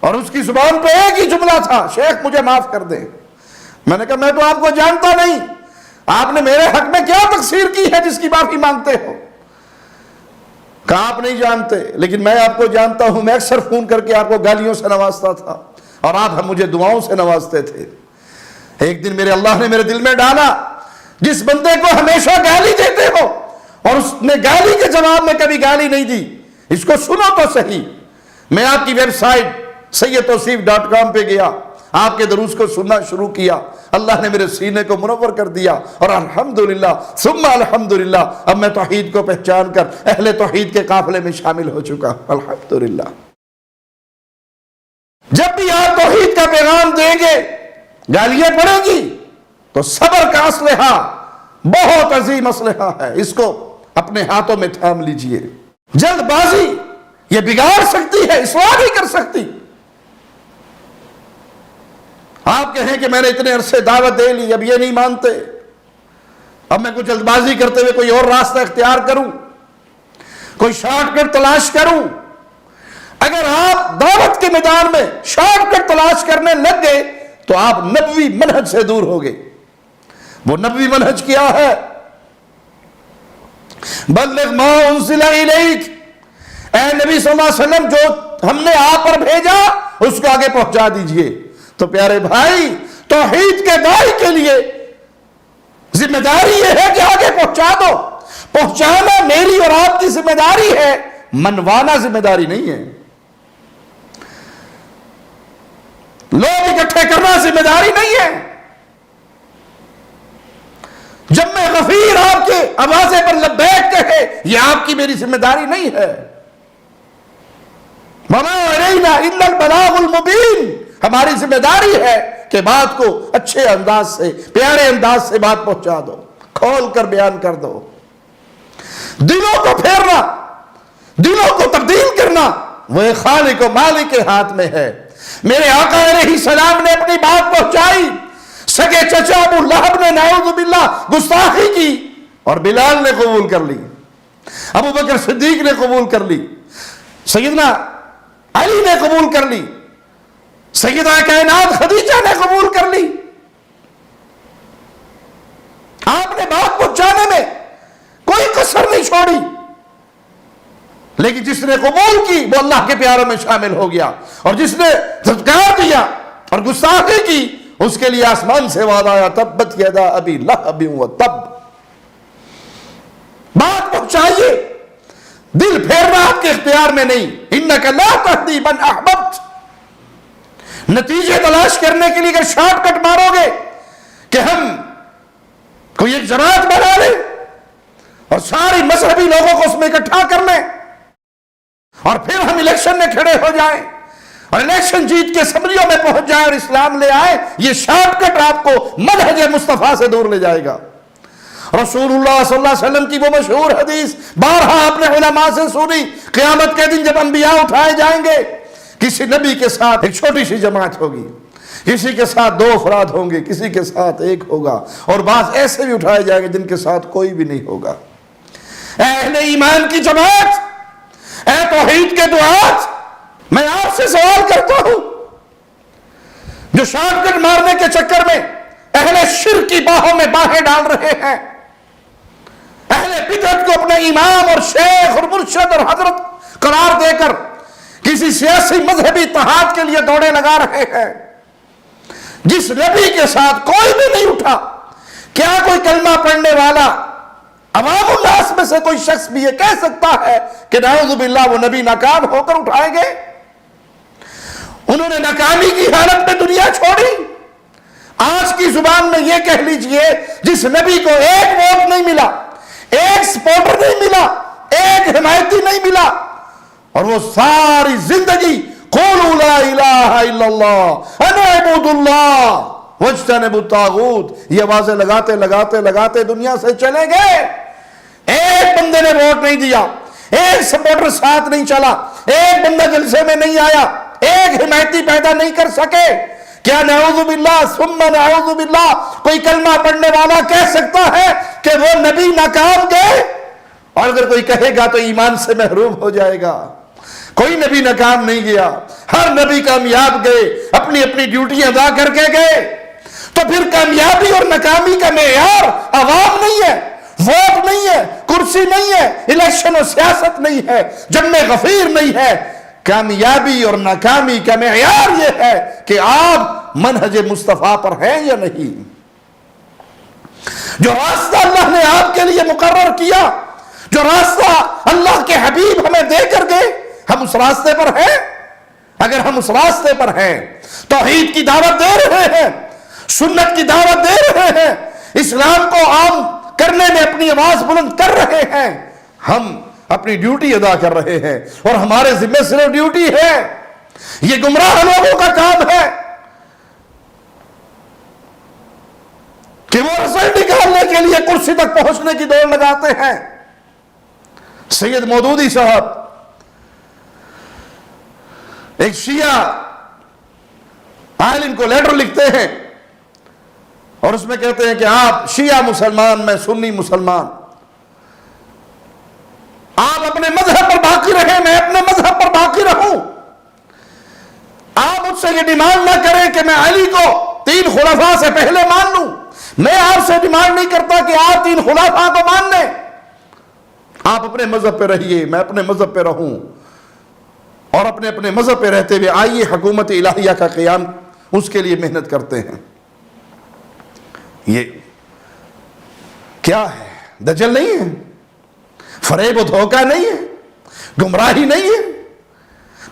اور اس کی زبان پہ ایک ہی جملہ تھا، شیخ مجھے معاف کر دے۔ میں نے کہا میں تو آپ کو جانتا نہیں، آپ نے میرے حق میں کیا تقصیر کی ہے جس کی معافی مانگتے ہو؟ کہا آپ نہیں جانتے، لیکن میں آپ کو جانتا ہوں، میں اکثر فون کر کے آپ کو گالیوں سے نوازتا تھا اور آپ مجھے دعاؤں سے نوازتے تھے۔ ایک دن میرے اللہ نے میرے دل میں ڈالا، جس بندے کو ہمیشہ گالی دیتے ہو اور اس نے گالی کے جواب میں کبھی گالی نہیں دی، اس کو سنو تو صحیح۔ میں آپ کی ویب سائٹ sayyidtawseef.com پہ گیا، آپ کے دروس کو سننا شروع کیا، اللہ نے میرے سینے کو منور کر دیا، اور الحمدللہ ثم الحمدللہ اب میں توحید کو پہچان کر اہل توحید کے قافلے میں شامل ہو چکا، الحمدللہ۔ جب بھی آپ توحید کا پیغام دیں گے، گالیاں پڑیں گی، تو صبر کا اسلحہ بہت عظیم اسلحہ ہے، اس کو اپنے ہاتھوں میں تھام لیجئے۔ جلد بازی یہ بگاڑ سکتی ہے، اصلاح نہیں کر سکتی۔ آپ کہیں کہ میں نے اتنے عرصے دعوت دے لی، اب یہ نہیں مانتے، اب میں کچھ جلد بازی کرتے ہوئے کوئی اور راستہ اختیار کروں، کوئی شارٹ کٹ تلاش کروں. اگر آپ دعوت کے میدان میں شارٹ کٹ تلاش کرنے لگ گئے تو آپ نبوی منہج سے دور ہو گئے. وہ نبوی منہج کیا ہے؟ بلغ ما انزل الیک، اے نبی صلی اللہ علیہ وسلم جو ہم نے آپ پر بھیجا اس کو آگے پہنچا دیجئے. تو پیارے بھائی، توحید کے داعی کے لیے ذمہ داری یہ ہے کہ آگے پہنچا دو. پہنچانا میری اور آپ کی ذمہ داری ہے، منوانا ذمہ داری نہیں ہے. لوگ اکٹھے کرنا ذمہ داری نہیں ہے. جب میں غفیر آپ کے آوازے پر لبیک کہے، یہ آپ کی میری ذمہ داری نہیں ہے. وَمَا عَلَيْنَا إِلَّا الْبَلَاغُ الْمُبِينُ، ہماری ذمہ داری ہے کہ بات کو اچھے انداز سے، پیارے انداز سے بات پہنچا دو، کھول کر بیان کر دو. دلوں کو پھیرنا، دلوں کو تبدیل کرنا وہ خالق و مالک کے ہاتھ میں ہے. میرے آقا علیہ السلام نے اپنی بات پہنچائی، سگے چچا ابو لہب نے نعوذ باللہ گستاخی کی اور بلال نے قبول کر لی، ابو بکر صدیق نے قبول کر لی، سیدنا علی نے قبول کر لی، سیدہ کائنات خدیجہ نے قبول کر لی. آپ نے بات پہنچانے میں کوئی کسر نہیں چھوڑی. لیکن جس نے قبول کی وہ اللہ کے پیاروں میں شامل ہو گیا، اور جس نے دھتکار دیا اور گستاخی کی اس کے لیے آسمان سے وعدہ آیا تبت یدا ابی لہب وتب. بات پہنچائیے، دل پھیرنا آپ کے اختیار میں نہیں. انک لا تہدی من احببت. نتیجے تلاش کرنے کے لیے اگر شارٹ کٹ مارو گے کہ ہم کوئی ایک جماعت بنا لیں اور ساری مذہبی لوگوں کو اس میں اکٹھا کر لیں اور پھر ہم الیکشن میں کھڑے ہو جائیں اور الیکشن جیت کے اسمبلیوں میں پہنچ جائیں اور اسلام لے آئے، یہ شارٹ کٹ آپ کو منہج مصطفیٰ سے دور لے جائے گا. رسول اللہ صلی اللہ علیہ وسلم کی وہ مشہور حدیث بارہا آپ نے علماء سے سنی، قیامت کے دن جب انبیاء اٹھائے جائیں گے، کسی نبی کے ساتھ ایک چھوٹی سی جماعت ہوگی، کسی کے ساتھ 2 افراد ہوں گے، کسی کے ساتھ 1 ہوگا، اور بعض ایسے بھی اٹھائے جائیں گے جن کے ساتھ کوئی بھی نہیں ہوگا. اے اہل ایمان کی جماعت، اے توحید کے دعات، میں آپ سے سوال کرتا ہوں، جو شارٹ کٹ مارنے کے چکر میں اہل شرک کی باہوں میں باہیں ڈال رہے ہیں، اہل بدعت کو اپنے امام اور شیخ اور مرشد اور حضرت قرار دے کر کسی سیاسی مذہبی اتحاد کے لیے دوڑے لگا رہے ہیں، جس نبی کے ساتھ کوئی بھی نہیں اٹھا. کیا کوئی کلمہ پڑھنے والا عوام الناس میں سے کوئی شخص بھی یہ کہہ سکتا ہے کہ نعوذ باللہ وہ نبی ناکام ہو کر اٹھائے گئے؟ انہوں نے ناکامی کی حالت میں دنیا چھوڑی. آج کی زبان میں یہ کہہ لیجئے، جس نبی کو 1 ووٹ نہیں ملا، 1 سپورٹر نہیں ملا، 1 حمایتی نہیں ملا، اور وہ ساری زندگی قولوا لا الہ الا اللہ انا عبود اللہ واجتنبوا الطاغوت، یہ آوازیں لگاتے لگاتے لگاتے دنیا سے چلے گئے. 1 بندے نے ووٹ نہیں دیا، 1 سپورٹر ساتھ نہیں چلا، 1 بندہ جلسے میں نہیں آیا، 1 حمایتی پیدا نہیں کر سکے. کیا نعوذ باللہ ثم نعوذ باللہ کوئی کلمہ پڑھنے والا کہہ سکتا ہے کہ وہ نبی ناکام گئے؟ اور اگر کوئی کہے گا تو ایمان سے محروم ہو جائے گا. کوئی نبی ناکام نہیں گیا، ہر نبی کامیاب گئے، اپنی اپنی ڈیوٹی ادا کر کے گئے. تو پھر کامیابی اور ناکامی کا معیار عوام نہیں ہے، ووٹ نہیں ہے، کرسی نہیں ہے، الیکشن اور سیاست نہیں ہے، جمع غفیر نہیں ہے. کامیابی اور ناکامی کا معیار یہ ہے کہ آپ منہج مصطفیٰ پر ہیں یا نہیں. جو راستہ اللہ نے آپ کے لیے مقرر کیا، جو راستہ اللہ کے حبیب ہمیں دے کر گئے، ہم اس راستے پر ہیں؟ اگر ہم اس راستے پر ہیں، توحید کی دعوت دے رہے ہیں، سنت کی دعوت دے رہے ہیں، اسلام کو عام کرنے میں اپنی آواز بلند کر رہے ہیں، ہم اپنی ڈیوٹی ادا کر رہے ہیں، اور ہمارے ذمہ صرف ڈیوٹی ہے. یہ گمراہ لوگوں کا کام ہے کہ وہ رزلٹ نکالنے کے لیے کرسی تک پہنچنے کی دوڑ لگاتے ہیں. سید مودودی صاحب ایک شیعہ عالم کو لیٹر لکھتے ہیں اور اس میں کہتے ہیں کہ آپ شیعہ مسلمان، میں سنی مسلمان، آپ اپنے مذہب پر باقی رہیں، میں اپنے مذہب پر باقی رہوں۔ آپ مجھ سے یہ ڈیمانڈ نہ کریں کہ میں علی کو 3 خلفاء سے پہلے مان لوں۔ میں آپ سے ڈیمانڈ نہیں کرتا کہ آپ 3 خلفاء کو مان لیں۔ آپ اپنے مذہب پہ رہیے، میں اپنے مذہب پہ رہوں، اور اپنے اپنے مذہب پہ رہتے ہوئے آئیے حکومت الہیہ کا قیام اس کے لیے محنت کرتے ہیں۔ یہ کیا ہے؟ دجل نہیں ہے، فریب و دھوکہ نہیں ہے، گمراہی نہیں ہے۔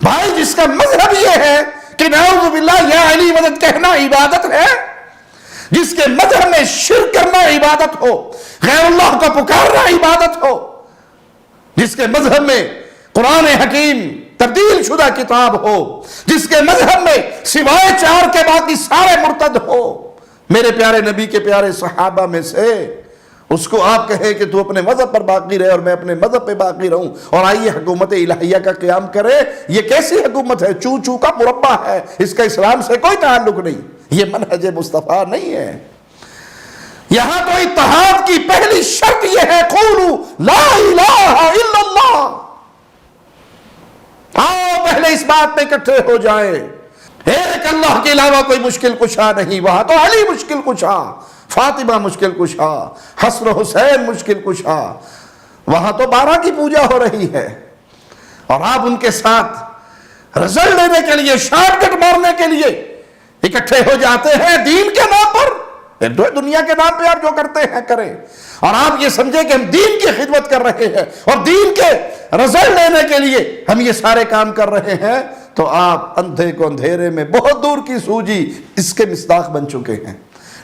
بھائی جس کا مذہب یہ ہے کہ نعوذ باللہ یا علی مدد کہنا عبادت ہے، جس کے مذہب میں شرک کرنا عبادت ہو، غیر اللہ کو پکارنا عبادت ہو، جس کے مذہب میں قرآن حکیم تبدیل شدہ کتاب ہو، جس کے مذہب میں سوائے 4 کے باقی سارے مرتد ہو، میرے پیارے نبی کے پیارے صحابہ میں سے اس کو آپ کہیں کہ تو اپنے مذہب پر باقی رہے اور میں اپنے مذہب پہ باقی رہوں، اور آئیے حکومت الہیہ کا قیام کرے، یہ کیسی حکومت ہے؟ چو چو کا مربع ہے، اس کا اسلام سے کوئی تعلق نہیں، یہ منہج مصطفیٰ نہیں ہے۔ یہاں تو اتحاد کی پہلی شرط یہ ہے، قولوا لا الہ الا اللہ۔ آؤ پہلے اس بات پہ اکٹھے ہو جائیں، ایک اللہ کے علاوہ کوئی مشکل کشا نہیں۔ وہاں تو علی مشکل کشا، فاطمہ مشکل کشا، حسن و حسین مشکل کشا، وہاں تو 12 کی پوجا ہو رہی ہے، اور آپ ان کے ساتھ رزلٹ لینے کے لیے، شارٹ کٹ مارنے کے لیے اکٹھے ہو جاتے ہیں دین کے نام پر۔ دنیا کے نام پہ آپ جو کرتے ہیں کریں، اور آپ یہ سمجھیں کہ ہم دین کی خدمت کر رہے ہیں اور دین کے رزلٹ لینے کے لیے ہم یہ سارے کام کر رہے ہیں، تو آپ اندھے کو اندھیرے میں بہت دور کی سوجی اس کے مصداق بن چکے ہیں۔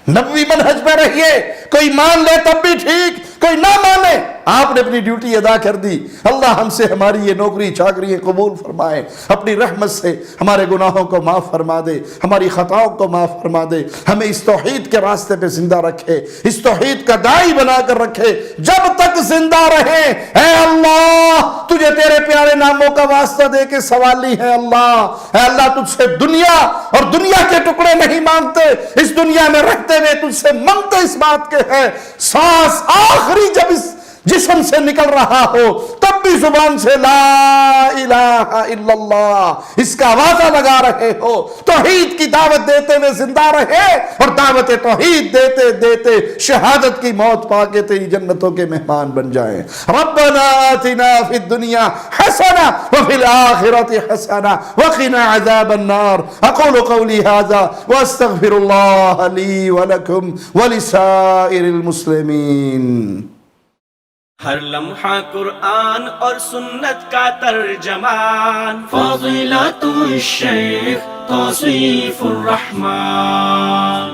نبوی منہج پہ رہیے، کوئی مان لے تب بھی ٹھیک، کوئی نہ مانے، آپ نے اپنی ڈیوٹی ادا کر دی۔ اللہ ہم سے ہماری یہ نوکری چاکری قبول فرمائے، اپنی رحمت سے ہمارے گناہوں کو معاف فرما دے، ہماری خطاؤں کو معاف فرما دے، ہمیں اس توحید کے راستے پہ زندہ رکھے، اس توحید کا داعی بنا کر رکھے جب تک زندہ رہے۔ اے اللہ تجھے تیرے پیارے ناموں کا واسطہ دے کے سوالی ہے اللہ، اے اللہ تجھ سے دنیا اور دنیا کے ٹکڑے نہیں مانگتے، اس دنیا میں رہتے ہوئے تجھ سے منگتے اس بات کے ہے، سانس آخری جب اس جسم سے نکل رہا ہو تب بھی زبان سے لا الہ الا اللہ اس کا آوازہ لگا رہے ہو، توحید کی دعوت دیتے ہوئے زندہ رہے، اور دعوت توحید دیتے دیتے شہادت کی موت پا کے تیری جنتوں کے مہمان بن جائیں۔ ربنا آتنا فی الدنیا حسنہ وفی الآخرۃ حسنہ وقنا عذاب النار۔ اقول قولی ھذا واستغفر اللہ لی ولکم ولسائر المسلمین۔ ہر لمحہ قرآن اور سنت کا ترجمان، فضیلت الشیخ توصیف الرحمان۔